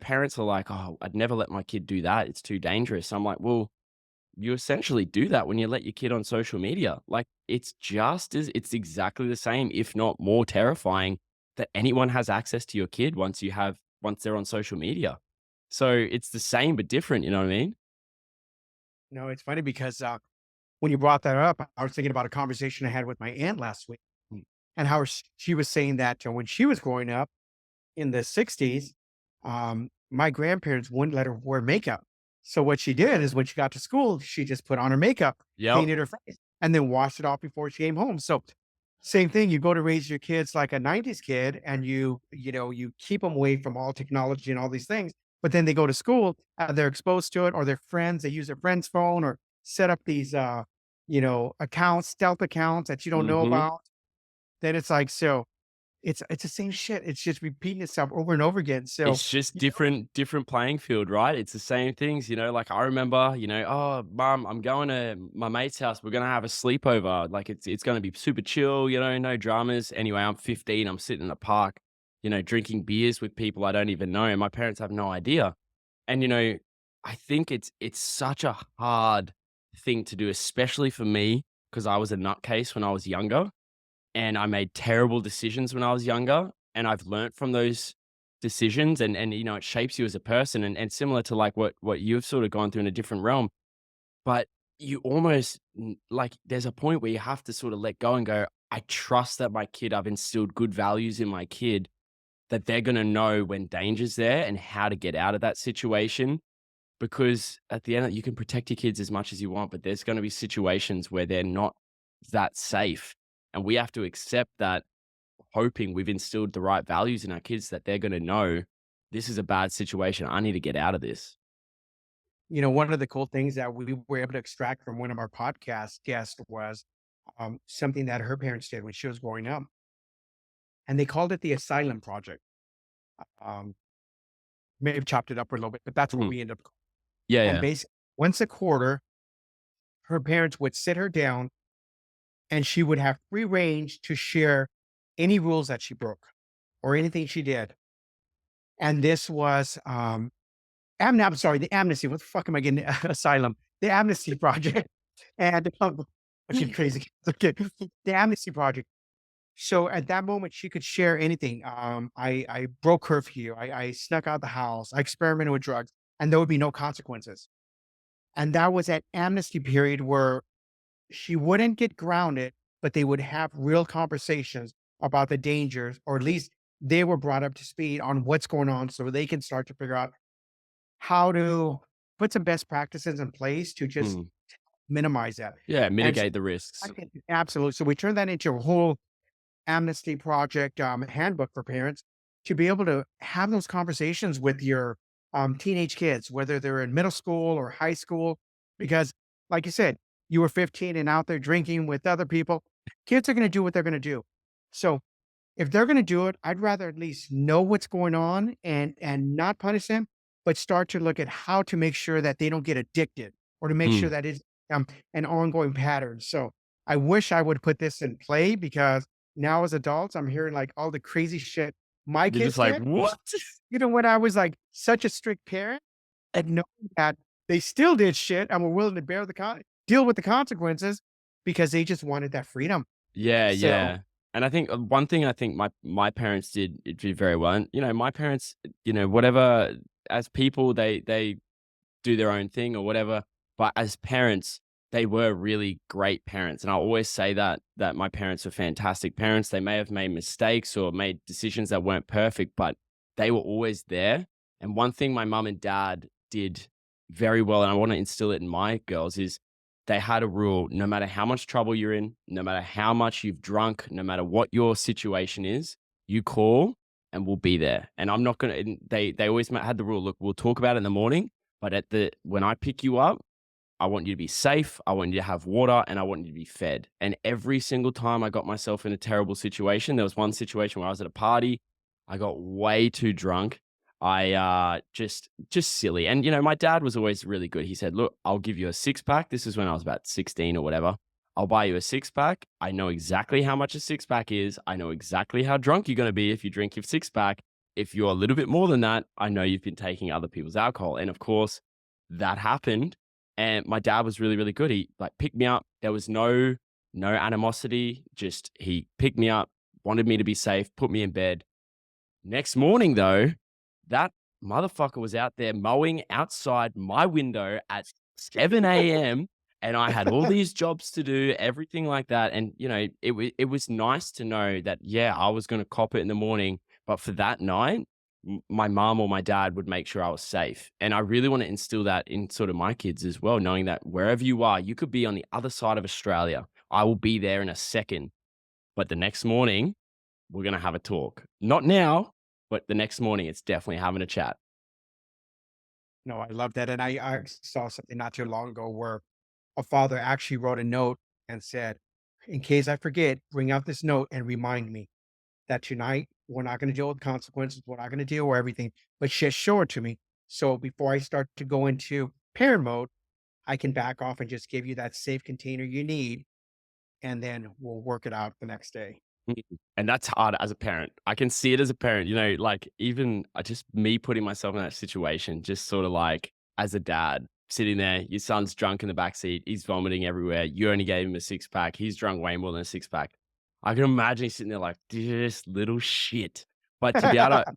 parents are like, oh, I'd never let my kid do that. It's too dangerous. I'm like, well, you essentially do that when you let your kid on social media. Like, it's exactly the same, if not more terrifying, that anyone has access to your kid once they're on social media. So it's the same but different, you know what I mean? no, it's funny because when you brought that up, I was thinking about a conversation I had with my aunt last week, Mm. and how she was saying that when she was growing up in the 60s, my grandparents wouldn't let her wear makeup. So what she did is when she got to school, she just put on her makeup, Yep. painted her face, and then washed it off before she came home. So same thing, you go to raise your kids like a 90s kid, and you keep them away from all technology and all these things. But then they go to school, they're exposed to it, or their friends, they use their friend's phone or set up these accounts, stealth accounts that you don't know Mhm. about. Then it's like, so it's the same shit. It's just repeating itself over and over again. So, It's just you different playing field, right? It's the same things, like I remember, "Oh, mom, I'm going to my mate's house. We're gonna have a sleepover. Like it's gonna be super chill, no dramas." Anyway, I'm 15, I'm sitting in a park, drinking beers with people I don't even know, and my parents have no idea. And, I think it's such a hard thing to do, especially for me, because I was a nutcase when I was younger and I made terrible decisions when I was younger, and I've learnt from those decisions and it shapes you as a person and similar to like what you've sort of gone through in a different realm, but you almost like there's a point where you have to sort of let go and go, I trust that I've instilled good values in my kid, that they're going to know when danger's there and how to get out of that situation. Because at the end, you can protect your kids as much as you want, but there's going to be situations where they're not that safe. And we have to accept that, hoping we've instilled the right values in our kids that they're going to know this is a bad situation. I need to get out of this. one of the cool things that we were able to extract from one of our podcast guests was something that her parents did when she was growing up, and they called it the Asylum Project. Um, may have chopped it up a little bit, but that's what Mm. we ended up. Yeah, And yeah. basically, once a quarter, her parents would sit her down, and she would have free range to share any rules that she broke or anything she did. And this was I'm sorry, the Amnesty. What the fuck am I getting? Asylum, the Amnesty Project, and okay, crazy. Okay, the Amnesty Project. So at that moment, she could share anything. I broke curfew. I snuck out the house. I experimented with drugs, and there would be no consequences. And that was that amnesty period where she wouldn't get grounded, but they would have real conversations about the dangers, or at least they were brought up to speed on what's going on, so they can start to figure out how to put some best practices in place to just Mm. minimize that. Yeah, And so mitigate the risks. absolutely. So we turned that into a whole amnesty project handbook for parents to be able to have those conversations with your teenage kids, whether they're in middle school or high school, because like you said, you were 15 and out there drinking with other people. Kids are going to do what they're going to do. So if they're going to do it, I'd rather at least know what's going on and not punish them, but start to look at how to make sure that they don't get addicted or to make sure Mm. that it's an ongoing pattern. So I wish I would put this in play because now as adults, I'm hearing like all the crazy shit my You're just kids like, did. "What?" When I was like such a strict parent and knowing that they still did shit and were willing to deal with the consequences because they just wanted that freedom. Yeah, So yeah. And I think one thing I think my parents did very well, and, my parents, whatever as people, they do their own thing or whatever. But as parents, they were really great parents. And I always say that my parents were fantastic parents. They may have made mistakes or made decisions that weren't perfect, but they were always there. And one thing my mum and dad did very well, and I want to instill it in my girls, is they had a rule: no matter how much trouble you're in, no matter how much you've drunk, no matter what your situation is, you call and we'll be there. And I'm not gonna. And they always had the rule: look, we'll talk about it in the morning, but when I pick you up, I want you to be safe, I want you to have water, and I want you to be fed. And every single time I got myself in a terrible situation, there was one situation where I was at a party, I got way too drunk. I just silly. And my dad was always really good. He said, "Look, I'll give you a six pack." This is when I was about 16 or whatever. "I'll buy you a six pack. I know exactly how much a six pack is. I know exactly how drunk you're going to be if you drink your six pack. If you're a little bit more than that, I know you've been taking other people's alcohol." And of course, that happened. And my dad was really, really good. He like picked me up. There was no animosity. Just he picked me up, wanted me to be safe, put me in bed. Next morning, though, that motherfucker was out there mowing outside my window at 7 a.m. And I had all these jobs to do, everything like that. And, it was nice to know that, yeah, I was going to cop it in the morning. But for that night, my mom or my dad would make sure I was safe. And I really want to instill that in sort of my kids as well, knowing that wherever you are, you could be on the other side of Australia. I will be there in a second. But the next morning, we're going to have a talk. Not now, but the next morning, it's definitely having a chat. no, I love that. And I saw something not too long ago where a father actually wrote a note and said, in case I forget, bring out this note and remind me that tonight we're not going to deal with consequences. We're not going to deal with everything, but just show it to me. So before I start to go into parent mode, I can back off and just give you that safe container you need. And then we'll work it out the next day. Mm. And that's hard as a parent. I can see it as a parent, like even just me putting myself in that situation, just sort of like as a dad sitting there, your son's drunk in the back seat, he's vomiting everywhere. You only gave him a six pack. He's drunk way more than a six pack. I can imagine he's sitting there like this little shit. But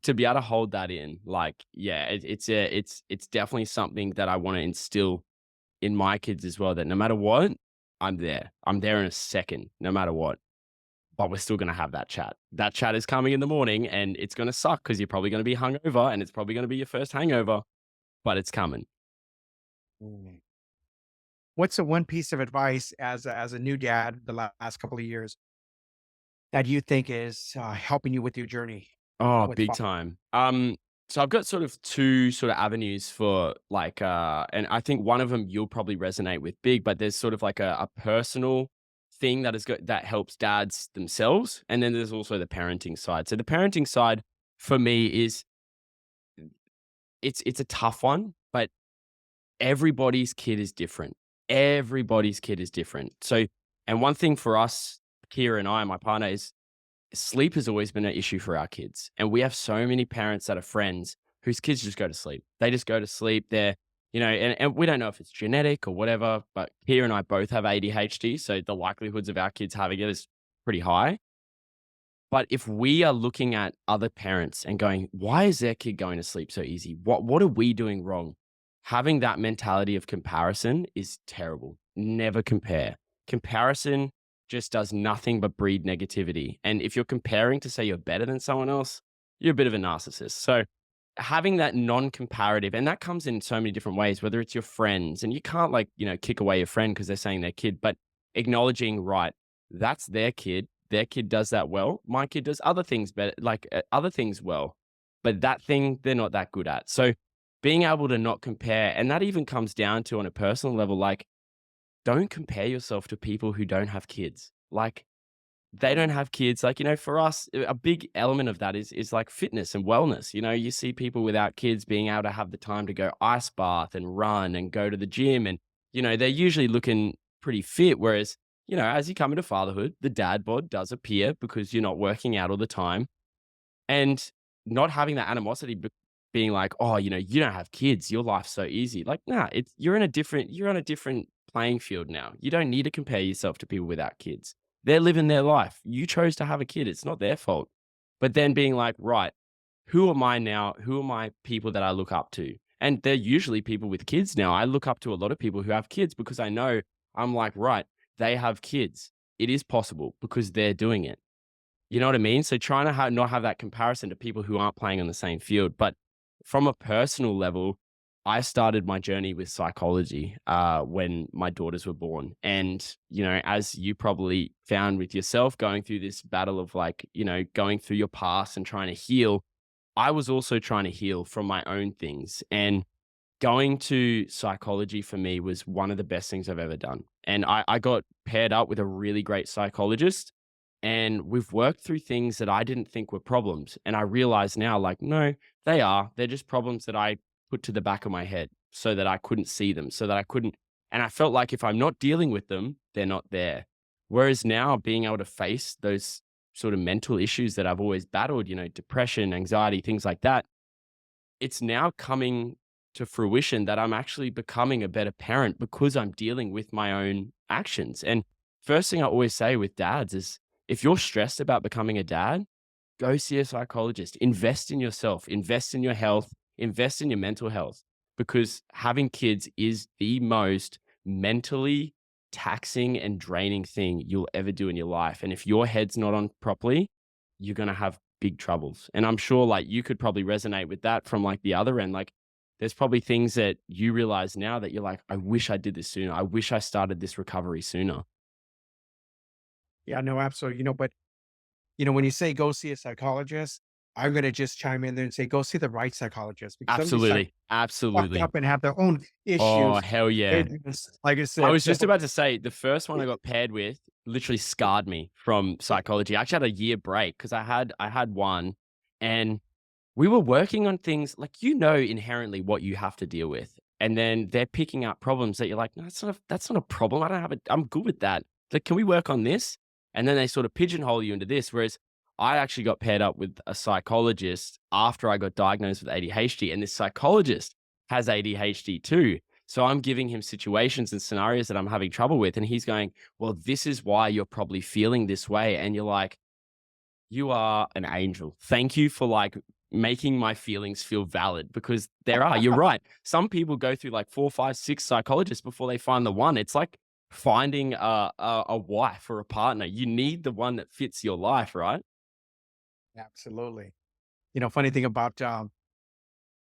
to be able to hold that in, like, yeah, it's definitely something that I want to instill in my kids as well. That no matter what, I'm there. I'm there in a second, no matter what. But we're still gonna have that chat. That chat is coming in the morning, and it's gonna suck because 'cause you're probably gonna be hungover, and it's probably gonna be your first hangover, but it's coming. Mm. What's the one piece of advice as a new dad the last couple of years that you think is helping you with your journey Oh, with big father? time. So I've got sort of 2 sort of avenues for like, and I think one of them you'll probably resonate with big, but there's sort of like a personal thing that helps dads themselves, and then there's also the parenting side. So the parenting side for me is it's a tough one, but everybody's kid is different. Everybody's kid is different. So, and one thing for us, Kira and I, my partner, is sleep has always been an issue for our kids. And we have so many parents that are friends whose kids just go to sleep. They just go to sleep. And we don't know if it's genetic or whatever, but Kira and I both have ADHD. So the likelihoods of our kids having it is pretty high. But if we are looking at other parents and going, why is their kid going to sleep so easy? What are we doing wrong? Having that mentality of comparison is terrible. Never compare. Comparison just does nothing but breed negativity. And if you're comparing to say you're better than someone else, you're a bit of a narcissist. So having that non-comparative, and that comes in so many different ways, whether it's your friends, and you can't like, kick away your friend because they're saying their kid, but acknowledging, right, that's their kid. Their kid does that well. My kid does other things better, like other things well, but that thing they're not that good at. So being able to not compare, and that even comes down to on a personal level, like don't compare yourself to people who don't have kids. Like they don't have kids. Like, for us, a big element of that is like fitness and wellness. You see people without kids being able to have the time to go ice bath and run and go to the gym. And, they're usually looking pretty fit. Whereas, as you come into fatherhood, the dad bod does appear because you're not working out all the time. And not having that animosity being like, "Oh, you don't have kids, your life's so easy." Like, nah, you're on a different playing field now. You don't need to compare yourself to people without kids. They're living their life. You chose to have a kid, it's not their fault. But then being like, "Right, who am I now? Who are my people that I look up to?" And they're usually people with kids now. I look up to a lot of people who have kids because I know I'm like, "Right, they have kids. It is possible because they're doing it." You know what I mean? So trying to not have that comparison to people who aren't playing on the same field. But from a personal level, I started my journey with psychology when my daughters were born. And, as you probably found with yourself going through this battle of like, going through your past and trying to heal, I was also trying to heal from my own things. And going to psychology for me was one of the best things I've ever done. And I got paired up with a really great psychologist, and we've worked through things that I didn't think were problems. And I realize now, like, no, they are. They're just problems that I put to the back of my head so that I couldn't see them, so that I couldn't. And I felt like if I'm not dealing with them, they're not there. Whereas now being able to face those sort of mental issues that I've always battled, depression, anxiety, things like that, it's now coming to fruition that I'm actually becoming a better parent because I'm dealing with my own actions. And first thing I always say with dads is if you're stressed about becoming a dad, go see a psychologist, invest in yourself, invest in your health, invest in your mental health, because having kids is the most mentally taxing and draining thing you'll ever do in your life. And if your head's not on properly, you're going to have big troubles. And I'm sure like you could probably resonate with that from like the other end. Like there's probably things that you realize now that you're like, I wish I did this sooner. I wish I started this recovery sooner. Yeah, no, absolutely. But when you say go see a psychologist, I'm gonna just chime in there and say go see the right psychologist because some of these Absolutely. fucked Absolutely. up and have their own Oh, issues. hell yeah. It like I I said, was just about to say the first one I it got paired with literally scarred me from psychology. I actually had a year break because I had one, and we were working on things like inherently what you have to deal with. And then they're picking up problems that you're like, no, that's not a problem. I don't have it. I'm good with that. Like, can we work on this? And then they sort of pigeonhole you into this. Whereas I actually got paired up with a psychologist after I got diagnosed with ADHD. And this psychologist has ADHD too. So I'm giving him situations and scenarios that I'm having trouble with. And he's going, well, this is why you're probably feeling this way. And you're like, you are an angel. Thank you for like making my feelings feel valid because you're right. Some people go through like 4, 5, 6 psychologists before they find the one. It's like finding a wife or a partner. You need the one that fits your life, right? absolutely. Funny thing about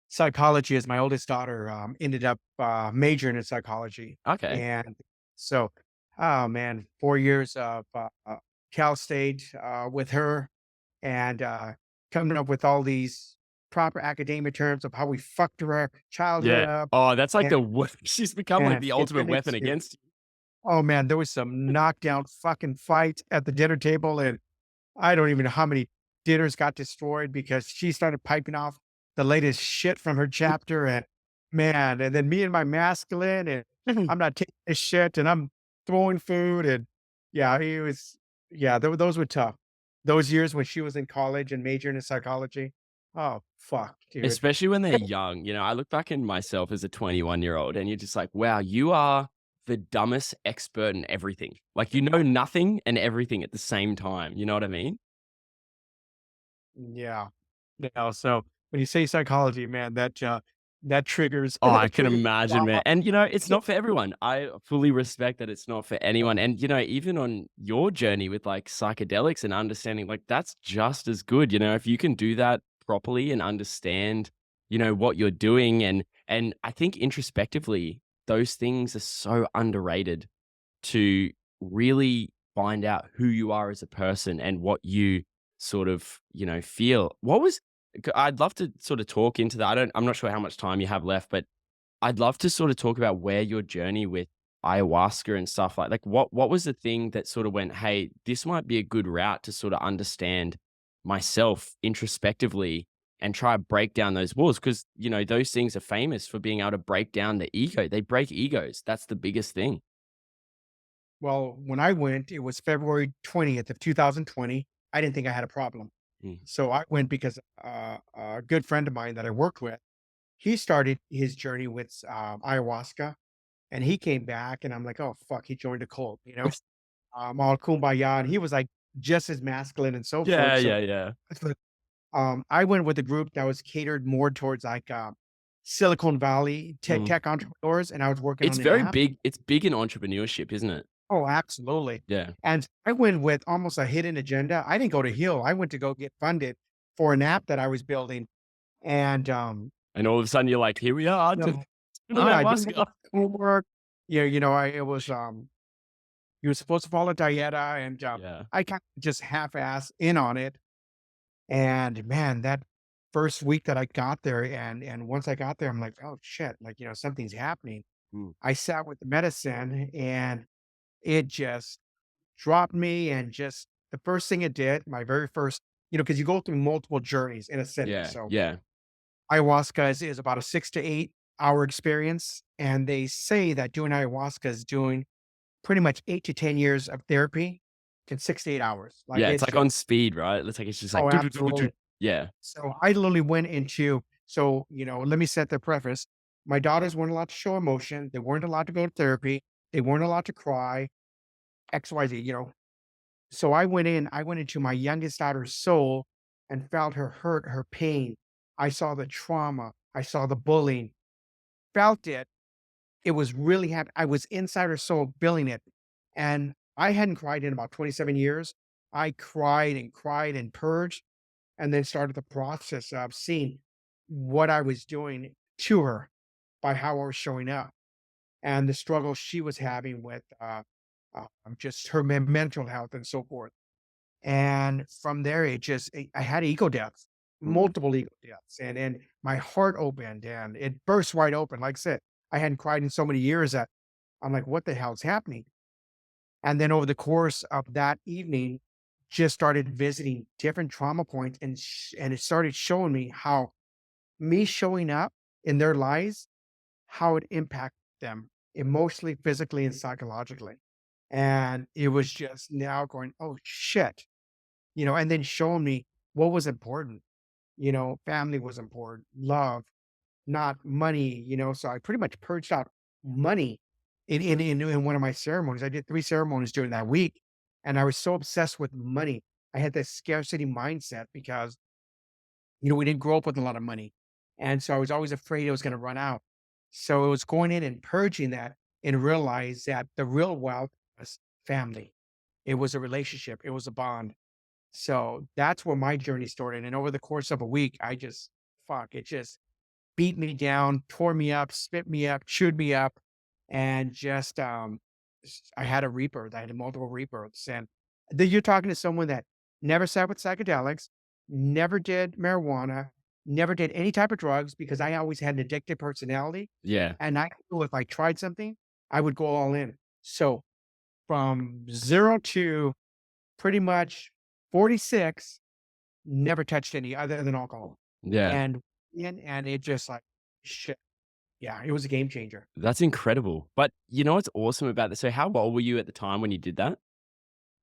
psychology is my oldest daughter ended up majoring in psychology, Okay. and so, oh man, 4 years of Cal State with her, and coming up with all these proper academic terms of how we fucked her childhood Yeah. up, Oh, that's like and she's become like and the it ultimate turned weapon into against you. oh man, there was some knockdown fucking fight at the dinner table, and I don't even know how many dinners got destroyed because she started piping off the latest shit from her chapter, and man, and then me and my masculine, and I'm not taking this shit, and I'm throwing food, and yeah, it was, yeah, those were tough. Those years when she was in college and majoring in psychology. Oh fuck, dude. Especially when they're young. I look back in myself as a 21-year-old and you're just like, wow, you are the dumbest expert in everything. Like you know nothing and everything at the same time. You know what I mean? Yeah. So when you say psychology, man, that triggers Oh, I that can triggers imagine, man. trauma. And it's not for everyone. I fully respect that it's not for anyone. And even on your journey with like psychedelics and understanding, like that's just as good. If you can do that properly and understand what you're doing. And I think introspectively, those things are so underrated to really find out who you are as a person and what you sort of, feel. I'd love to sort of talk into that. I'm not sure how much time you have left, but I'd love to sort of talk about where your journey with ayahuasca and stuff like what was the thing that sort of went, "Hey, this might be a good route to sort of understand myself introspectively and try to break down those walls," because, those things are famous for being able to break down the ego. They break egos. That's the biggest thing. Well, when I went, it was February 20th of 2020. I didn't think I had a problem. Mm. So I went because a good friend of mine that I worked with, he started his journey with ayahuasca, and he came back, and I'm like, oh fuck, he joined a cult, all kumbaya, and he was like just as masculine and so Yeah, forth. So yeah, yeah. I went with a group that was catered more towards like Silicon Valley Mm. tech entrepreneurs, and I was working It's on an very app. big. It's big in entrepreneurship, isn't it? Oh, absolutely. Yeah. And I went with almost a hidden agenda. I didn't go to Hill. I went to go get funded for an app that I was building. And And all of a sudden you're like, "Here we are, no, doing yeah, I didn't have ayahuasca." homework. Yeah, it was you were supposed to follow dieta, and Yeah. I kind of just half-ass in on it. And man, that first week that I got there, and once I got there, I'm like, oh shit, like something's happening. Mm. I sat with the medicine, and it just dropped me, and just the first thing it did, my very first, because you go through multiple journeys in a sitting. Yeah, So yeah. ayahuasca is about a 6 to 8 hour experience. And they say that doing ayahuasca is doing pretty much 8 to 10 years of therapy in 6 to 8 hours. Like Yeah, it's it's like just, on speed, right? It's just like oh, do, do, do, do, do. absolutely. Yeah. So I literally went into, so, let me set the preface. My daughters weren't allowed to show emotion. They weren't allowed to go to therapy. They weren't allowed to cry, XYZ. So I went into my youngest daughter's soul and felt her hurt, her pain. I saw the trauma. I saw the bullying, felt it. It was really happy. I was inside her soul feeling it. And I hadn't cried in about 27 years. I cried and purged, and then started the process of seeing what I was doing to her by how I was showing up, and the struggle she was having with just her mental health and so forth. And from there, I had ego deaths, multiple ego deaths, and my heart opened and it burst wide open. Like I said, I hadn't cried in so many years that I'm like, what the hell's happening? And then over the course of that evening, just started visiting different trauma points, and it started showing me how me showing up in their lives, how it impacted them emotionally, physically, and psychologically. And it was just now going, oh shit, and then showing me what was important. Family was important, love, not money. So I pretty much purged out money in one of my ceremonies. I did 3 ceremonies during that week, and I was so obsessed with money. I had this scarcity mindset because we didn't grow up with a lot of money, and so I was always afraid it was going to run out. So it was going in and purging that, and realize that the real wealth was family. It was a relationship. It was a bond. So that's where my journey started. And over the course of a week, it just beat me down, tore me up, spit me up, chewed me up, and just I had a rebirth. I had multiple rebirths. And then you're talking to someone that never sat with psychedelics, never did marijuana, never did any type of drugs, because I always had an addictive personality. Yeah. And I knew if I tried something, I would go all in. So from zero to pretty much 46, never touched any other than alcohol. Yeah. And it just like, shit. Yeah, it was a game changer. That's incredible. But you know what's awesome about this? So how old were you at the time when you did that?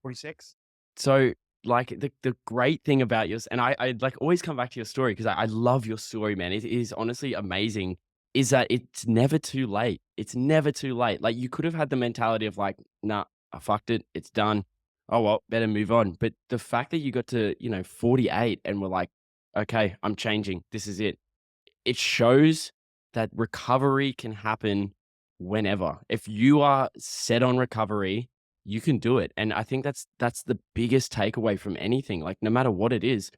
46. So, like, the great thing about yours, and I like always come back to your story because I love your story, man. It is honestly amazing, is that it's never too late. It's never too late. Like, you could have had the mentality of like, "Nah, I fucked it. It's done. Oh, well, better move on." But the fact that you got to, 48 and were like, "Okay, I'm changing. This is it." It shows that recovery can happen whenever. If you are set on recovery, you can do it. And I think that's the biggest takeaway from anything. Like no matter what it is,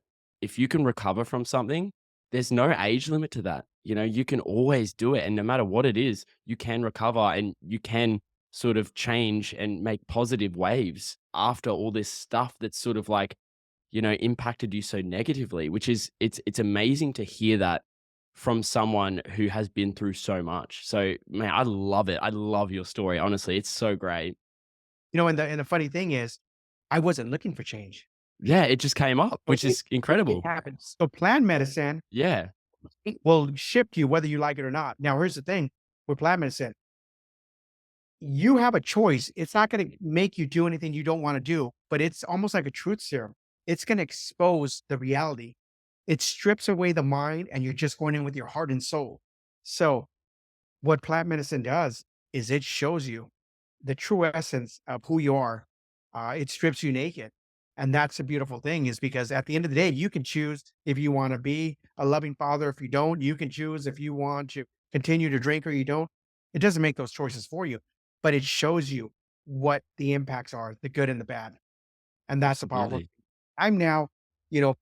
if you can recover from something, there's no age limit to that. You know, you can always do it. And no matter what it is, you can recover and you can sort of change and make positive waves after all this stuff that's sort of like, impacted you so negatively, which is it's amazing to hear that from someone who has been through so much. So, man, I love it. I love your story. Honestly, it's so great. And the funny thing is, I wasn't looking for change. Yeah, it just came up, So which is it incredible. happens. So plant medicine, Yeah. it will shift you whether you like it or not. Now, here's the thing with plant medicine, you have a choice. It's not going to make you do anything you don't want to do, but it's almost like a truth serum. It's going to expose the reality. It strips away the mind, and you're just going in with your heart and soul. So, what plant medicine does is it shows you the true essence of who you are. It strips you naked. And that's a beautiful thing, is because at the end of the day, you can choose if you want to be a loving father. If you don't, you can choose if you want to continue to drink or you don't. It doesn't make those choices for you, but it shows you what the impacts are, the good and the bad. And that's the powerful. Absolutely. I'm now, you know,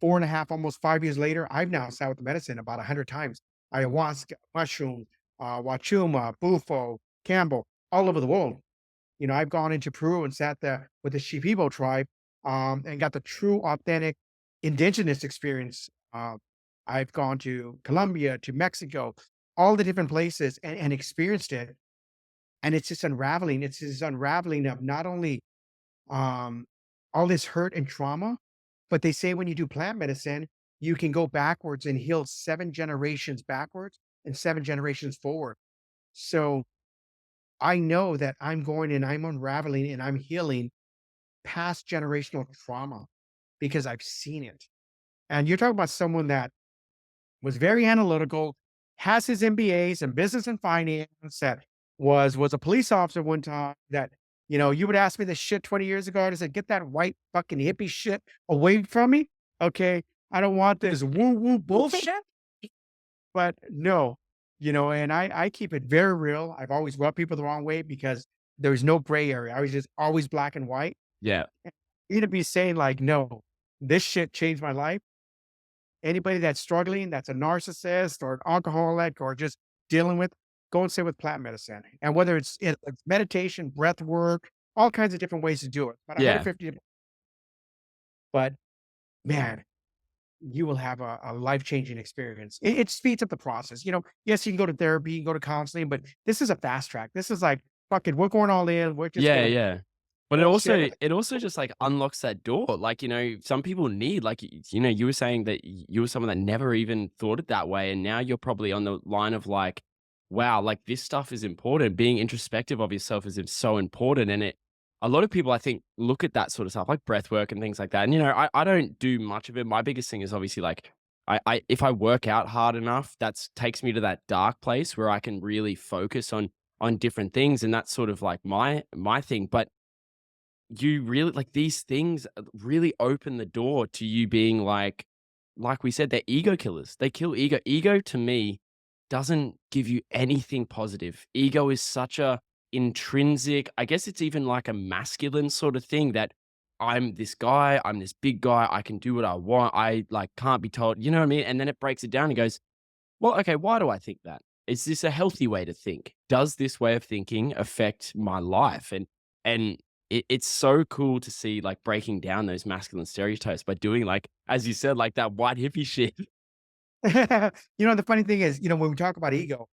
4.5, almost 5 years later, I've now sat with the medicine about 100 times. Ayahuasca, mushroom, wachuma, bufo, Campbell, all over the world. I've gone into Peru and sat there with the Shipibo tribe, and got the true, authentic indigenous experience. I've gone to Colombia, to Mexico, all the different places, and experienced it. And it's just unraveling. It's this unraveling of not only um, all this hurt and trauma, but they say when you do plant medicine, you can go backwards and heal 7 generations backwards and 7 generations forward. So I know that I'm going and I'm unraveling and I'm healing past generational trauma because I've seen it. And you're talking about someone that was very analytical, has his MBAs in business and finance, that was a police officer one time, that, you would ask me this shit 20 years ago. I said, get that white fucking hippie shit away from me. Okay. I don't want this woo woo bullshit. But no, and I keep it very real. I've always rubbed people the wrong way because there's no gray area. I was just always black and white. Yeah. You to be saying like, no, this shit changed my life. Anybody that's struggling, that's a narcissist or an alcoholic or just dealing with, go and sit with plant medicine. And whether it's meditation, breath work, all kinds of different ways to do it. About Yeah. 150, but man, you will have a life-changing experience. It speeds up the process. Yes, you can go to therapy, you can go to counseling, but this is a fast track. This is like, fuck it, we're going all in. We're just Yeah, gonna yeah. But it bullshit. also just, like, unlocks that door. Like, some people need, like, you were saying that you were someone that never even thought it that way, and now you're probably on the line of, like, wow, like, this stuff is important. Being introspective of yourself is so important, and a lot of people, I think, look at that sort of stuff, like breath work and things like that, and, I don't do much of it. My biggest thing is obviously, like, I if I work out hard enough, that's takes me to that dark place where I can really focus on different things, and that's sort of like my thing. But you really like these things really open the door to you being like we said, they're ego killers. They kill ego. Ego to me doesn't give you anything positive. Ego is such a intrinsic, I guess it's even like a masculine sort of thing that I'm this guy, I'm this big guy, I can do what I want. I like can't be told, you know what I mean? And then it breaks it down and goes, well, okay, why do I think that? Is this a healthy way to think? Does this way of thinking affect my life? And it's so cool to see like breaking down those masculine stereotypes by doing like, as you said, like that white hippie shit. The funny thing is, when we talk about ego,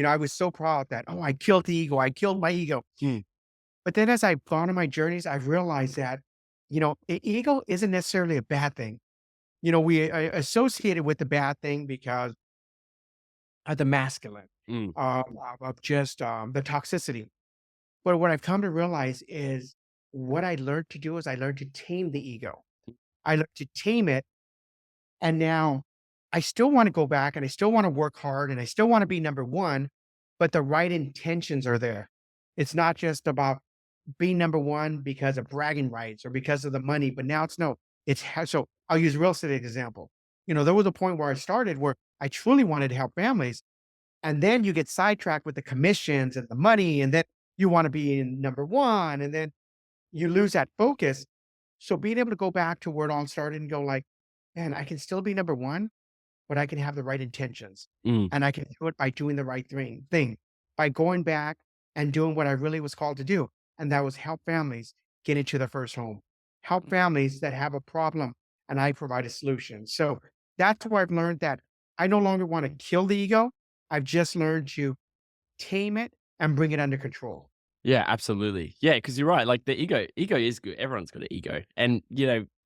I was so proud that, oh, I killed the ego. I killed my ego. Hmm. But then as I've gone on my journeys, I've realized that, ego isn't necessarily a bad thing. We associate it with the bad thing because of the masculine, Mm. of just the toxicity. But what I've come to realize is what I learned to do is I learned to tame the ego. I learned to tame it. And now I still want to go back and I still want to work hard and I still want to be number one, but the right intentions are there. It's not just about being number one because of bragging rights or because of the money, but now it's no, so I'll use real estate example. There was a point where I started where I truly wanted to help families. And then you get sidetracked with the commissions and the money, and then you want to be in number one, and then you lose that focus. So being able to go back to where it all started and go like, man, I can still be number one, but I can have the right intentions. Mm. And I can do it by doing the right thing, by going back and doing what I really was called to do. And that was help families get into their first home, help families that have a problem, and I provide a solution. So that's where I've learned that I no longer want to kill the ego. I've just learned to tame it and bring it under control. Yeah, absolutely. Yeah, because you're right. Like the ego is good. Everyone's got an ego, and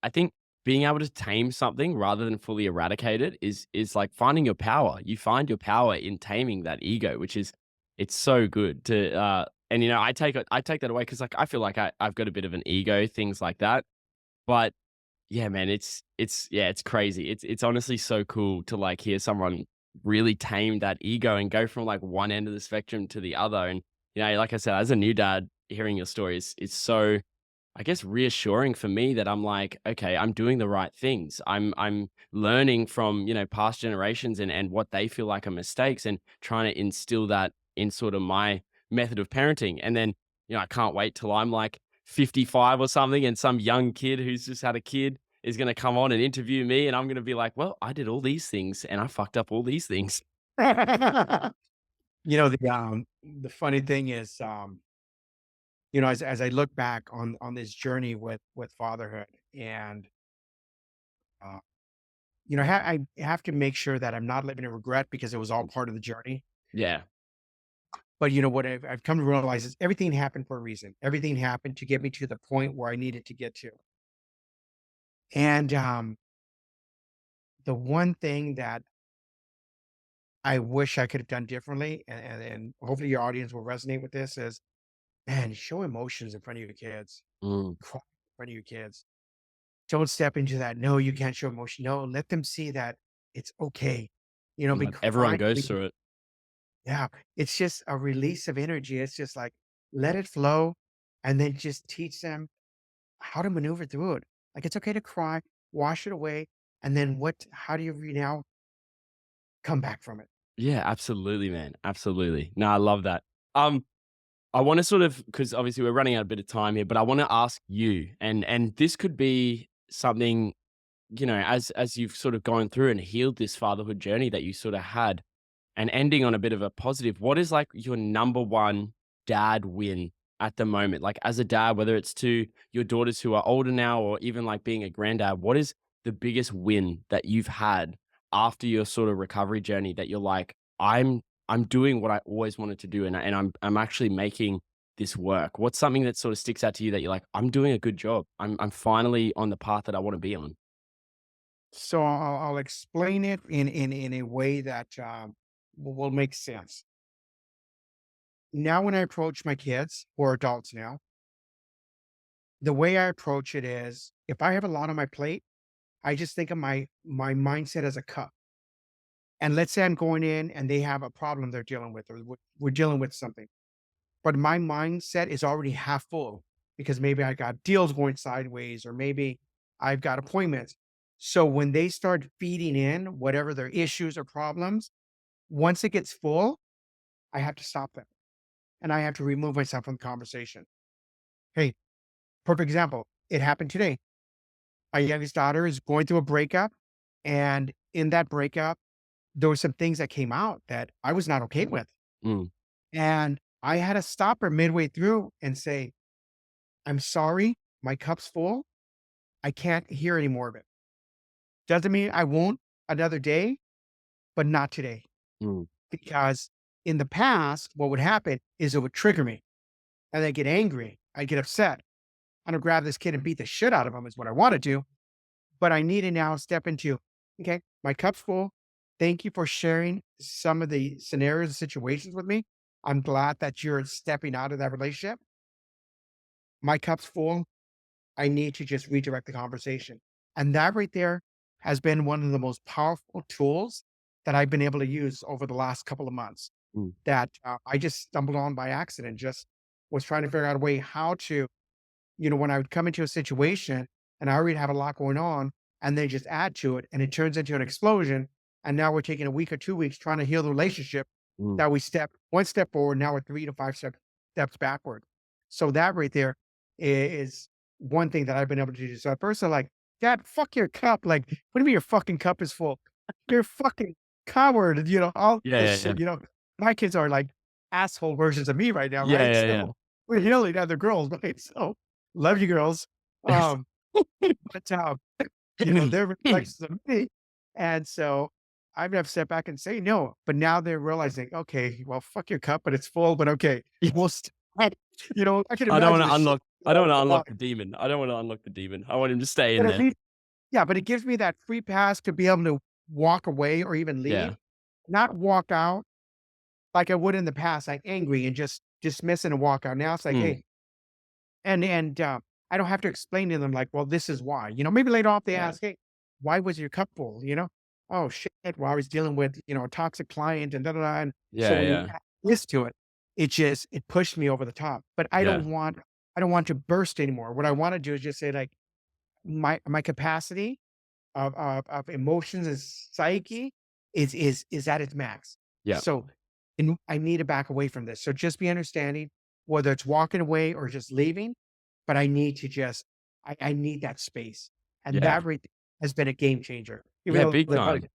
I think being able to tame something rather than fully eradicate it is like finding your power. You find your power in taming that ego, which is it's so good to. And I take that away because like I feel like I've got a bit of an ego, things like that. But yeah, man, it's crazy. It's honestly so cool to like hear someone really tame that ego and go from like one end of the spectrum to the other. And like I said, as a new dad, hearing your stories is so, I guess, reassuring for me that I'm like, okay, I'm doing the right things. I'm learning from past generations and what they feel like are mistakes and trying to instill that in sort of my method of parenting. And then I can't wait till I'm like 55 or something, and some young kid who's just had a kid is going to come on and interview me, and I'm going to be like, well, I did all these things and I fucked up all these things. The funny thing is, as I look back on this journey with fatherhood, and uh, I have to make sure that I'm not living in regret because it was all part of the journey. Yeah. But what I've come to realize is everything happened for a reason. Everything happened to get me to the point where I needed to get to. And the one thing that I wish I could have done differently, and hopefully your audience will resonate with this, is man, show emotions in front of your kids, Mm. cry in front of your kids. Don't step into that. No, you can't show emotion. No, let them see that it's okay. Be Like everyone crying. goes through it. Yeah, it's just a release of energy. It's just like let it flow, and then just teach them how to maneuver through it. Like it's okay to cry, wash it away, and then how do you now come back from it? Yeah, absolutely, man. Absolutely. No, I love that. Um, I want to sort of, because obviously we're running out a bit of time here, but I want to ask you, and this could be something, as you've sort of gone through and healed this fatherhood journey that you sort of had, and ending on a bit of a positive, what is like your number one dad win at the moment? Like as a dad, whether it's to your daughters who are older now or even like being a granddad, what is the biggest win that you've had after your sort of recovery journey that you're like, I'm doing what I always wanted to do and I'm actually making this work? What's something that sort of sticks out to you that you're like, I'm doing a good job. I'm finally on the path that I want to be on. So I'll explain it in a way that will make sense. Now, when I approach my kids who are adults now, the way I approach it is if I have a lot on my plate, I just think of my mindset as a cup. And let's say I'm going in and they have a problem they're dealing with, or we're dealing with something, but my mindset is already half full because maybe I got deals going sideways, or maybe I've got appointments. So when they start feeding in whatever their issues or problems, once it gets full, I have to stop them and I have to remove myself from the conversation. Hey, perfect example. It happened today. My youngest daughter is going through a breakup. And in that breakup, there were some things that came out that I was not okay with. Mm. And I had to stop her midway through and say, I'm sorry, my cup's full. I can't hear any more of it. Doesn't mean I won't another day, but not today. Mm. Because in the past, what would happen is it would trigger me and I'd get angry. I'd get upset. I'm gonna grab this kid and beat the shit out of him is what I want to do. But I need to now step into, okay, my cup's full. Thank you for sharing some of the scenarios and situations with me. I'm glad that you're stepping out of that relationship. My cup's full. I need to just redirect the conversation. And that right there has been one of the most powerful tools that I've been able to use over the last couple of months Mm. that I just stumbled on by accident, just was trying to figure out a way how to, when I would come into a situation and I already have a lot going on and then just add to it and it turns into an explosion. And now we're taking a week or 2 weeks trying to heal the relationship Mm. that we step one step forward. Now we're 3 to 5 steps backward. So that right there is one thing that I've been able to do. So at first I'm like, Dad, fuck your cup. Like, what do you mean your fucking cup is full? you're a fucking coward, all Yeah, this yeah, yeah. shit. My kids are like asshole versions of me right now, Yeah, right? yeah, yeah. So we're yelling at the girls, right? So love you girls. Um, but they're reflections of me. And so I'm gonna have to step back and say no. But now they're realizing, okay, well, fuck your cup, but it's full, but okay, we'll st- I can I don't imagine wanna the shit. unlock I don't wanna unlock the demon. I don't wanna unlock the demon. I want him to stay in But at there. least, yeah, but it gives me that free pass to be able to walk away or even leave, Yeah. not walk out like I would in the past, like angry and just dismiss and walk out. Now it's like, Mm. hey, and I don't have to explain to them like, well, this is why. Maybe later on they Yeah. ask, hey, why was your cup full? Oh shit, well, I was dealing with a toxic client and da da da. And so Yeah, when you yeah. add this to it, it pushed me over the top. But Yeah. I don't want to burst anymore. What I want to do is just say like my capacity of emotions and psyche is at its max. Yeah. So I need to back away from this. So just be understanding, whether it's walking away or just leaving, but I need to just I need that space. And Yeah. that right has been a game changer. Even Yeah, though big they probably time.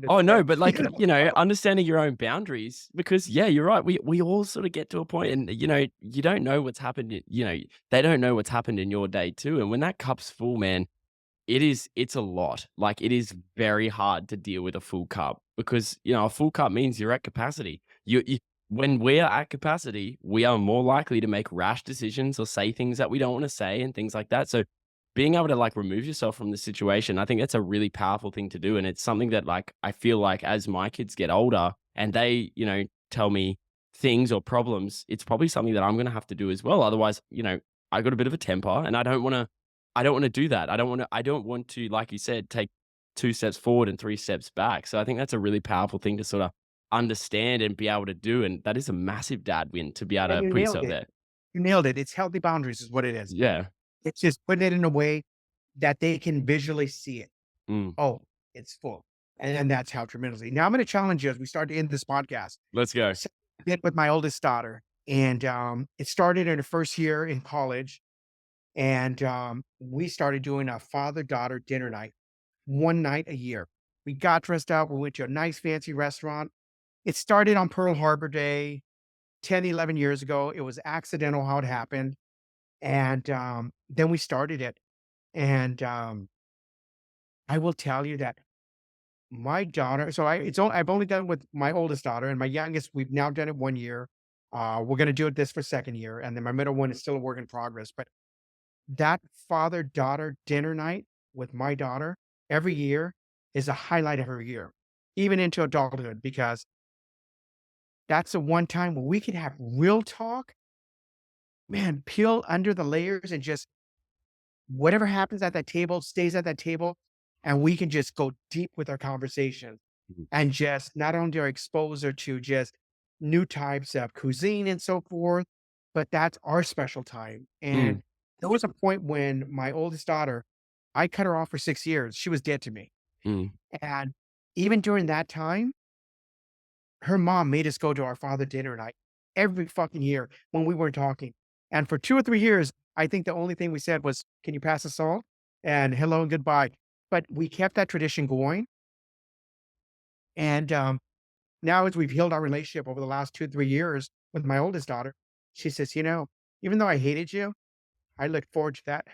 Oh, no, but, like, you know? understanding your own boundaries because, yeah, you're right. We all sort of get to a point and, you don't know what's happened, they don't know what's happened in your day too, and when that cup's full, man, it's a lot. Like, it is very hard to deal with a full cup because, a full cup means you're at capacity. You when we are at capacity, we are more likely to make rash decisions or say things that we don't wanna say and things like that. So, being able to, like, remove yourself from the situation, I think that's a really powerful thing to do, and it's something that, like, I feel like as my kids get older and they, tell me things or problems, it's probably something that I'm gonna have to do as well. Otherwise, I got a bit of a temper, and I don't wanna do that. I don't want to, like you said, take 2 steps forward and 3 steps back. So I think that's a really powerful thing to sorta understand and be able to do, and that is a massive dad win to be able And to you put nailed yourself it. there. You nailed it. It's healthy boundaries is what it is. Yeah. It's just putting it in a way that they can visually see it. Mm. Oh, it's full. And that's how tremendously. Now I'm going to challenge you as we start to end this podcast. Let's go. So I did with my oldest daughter, and it started in her first year in college, and we started doing a father-daughter dinner night, one night a year. We got dressed up. We went to a nice fancy restaurant. It started on Pearl Harbor Day 10, 11 years ago. It was accidental how it happened. And then we started it. And I will tell you that my daughter, so I've only done it with my oldest daughter, and my youngest, we've now done it 1 year. We're gonna do it this for second year, and then my middle one is still a work in progress. But that father-daughter dinner night with my daughter every year is a highlight of her year, even into adulthood, because that's the one time where we can have real talk, man, peel under the layers and just whatever happens at that table stays at that table, and we can just go deep with our conversation Mhm. and just not only are exposed her to just new types of cuisine and so forth, but that's our special time. Mm. And there was a point when my oldest daughter, I cut her off for 6 years. She was dead to me. Mm. And even during that time, her mom made us go to our father dinner night every fucking year when we weren't talking. And for 2 or 3 years, I think the only thing we said was, "Can you pass the salt?" and "Hello and goodbye." But we kept that tradition going. And, now as we've healed our relationship over the last 2, 3 years with my oldest daughter, she says, even though I hated you, I look forward to that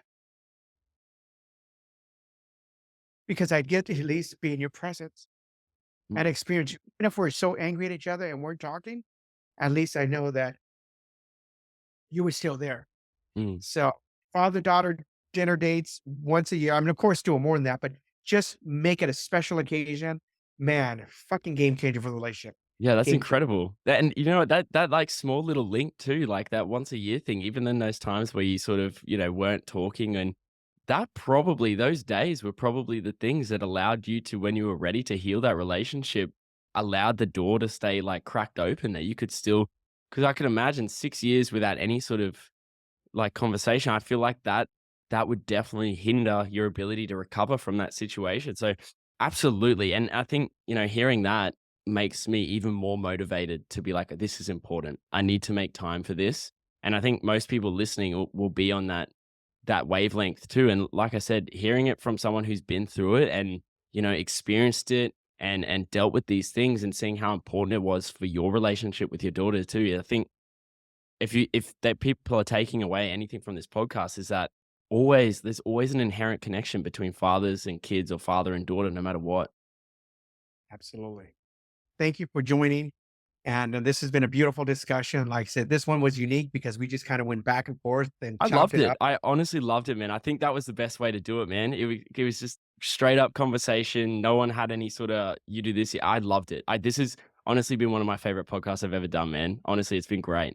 because I get to at least be in your presence Mm. and experience you. Even if we're so angry at each other and we're talking, at least I know that you were still there." Mm. So, father-daughter dinner dates once a year. I mean, of course, do it more than that, but just make it a special occasion. Man, fucking game changer for the relationship. Yeah, that's Game changer. incredible. That and you know what, that, like, small little link too, like, that once a year thing, even in those times where you sort of, weren't talking and those days were probably the things that allowed you to, when you were ready to heal that relationship, allowed the door to stay, like, cracked open that you could still. Because I can imagine 6 years without any sort of like conversation, I feel like that would definitely hinder your ability to recover from that situation. So absolutely. And I think, hearing that makes me even more motivated to be like, this is important. I need to make time for this. And I think most people listening will be on that wavelength too. And like I said, hearing it from someone who's been through it and, experienced it and dealt with these things and seeing how important it was for your relationship with your daughter too. I think if that people are taking away anything from this podcast is that there's always an inherent connection between fathers and kids or father and daughter, no matter what. Absolutely. Thank you for joining. And this has been a beautiful discussion. Like I said, this one was unique because we just kind of went back and forth and I chopped loved it it. up. I honestly loved it, man. I think that was the best way to do it, man. It was just straight up conversation. No one had any sort of you do this. I loved it. This has honestly been one of my favorite podcasts I've ever done, man. Honestly, it's been great.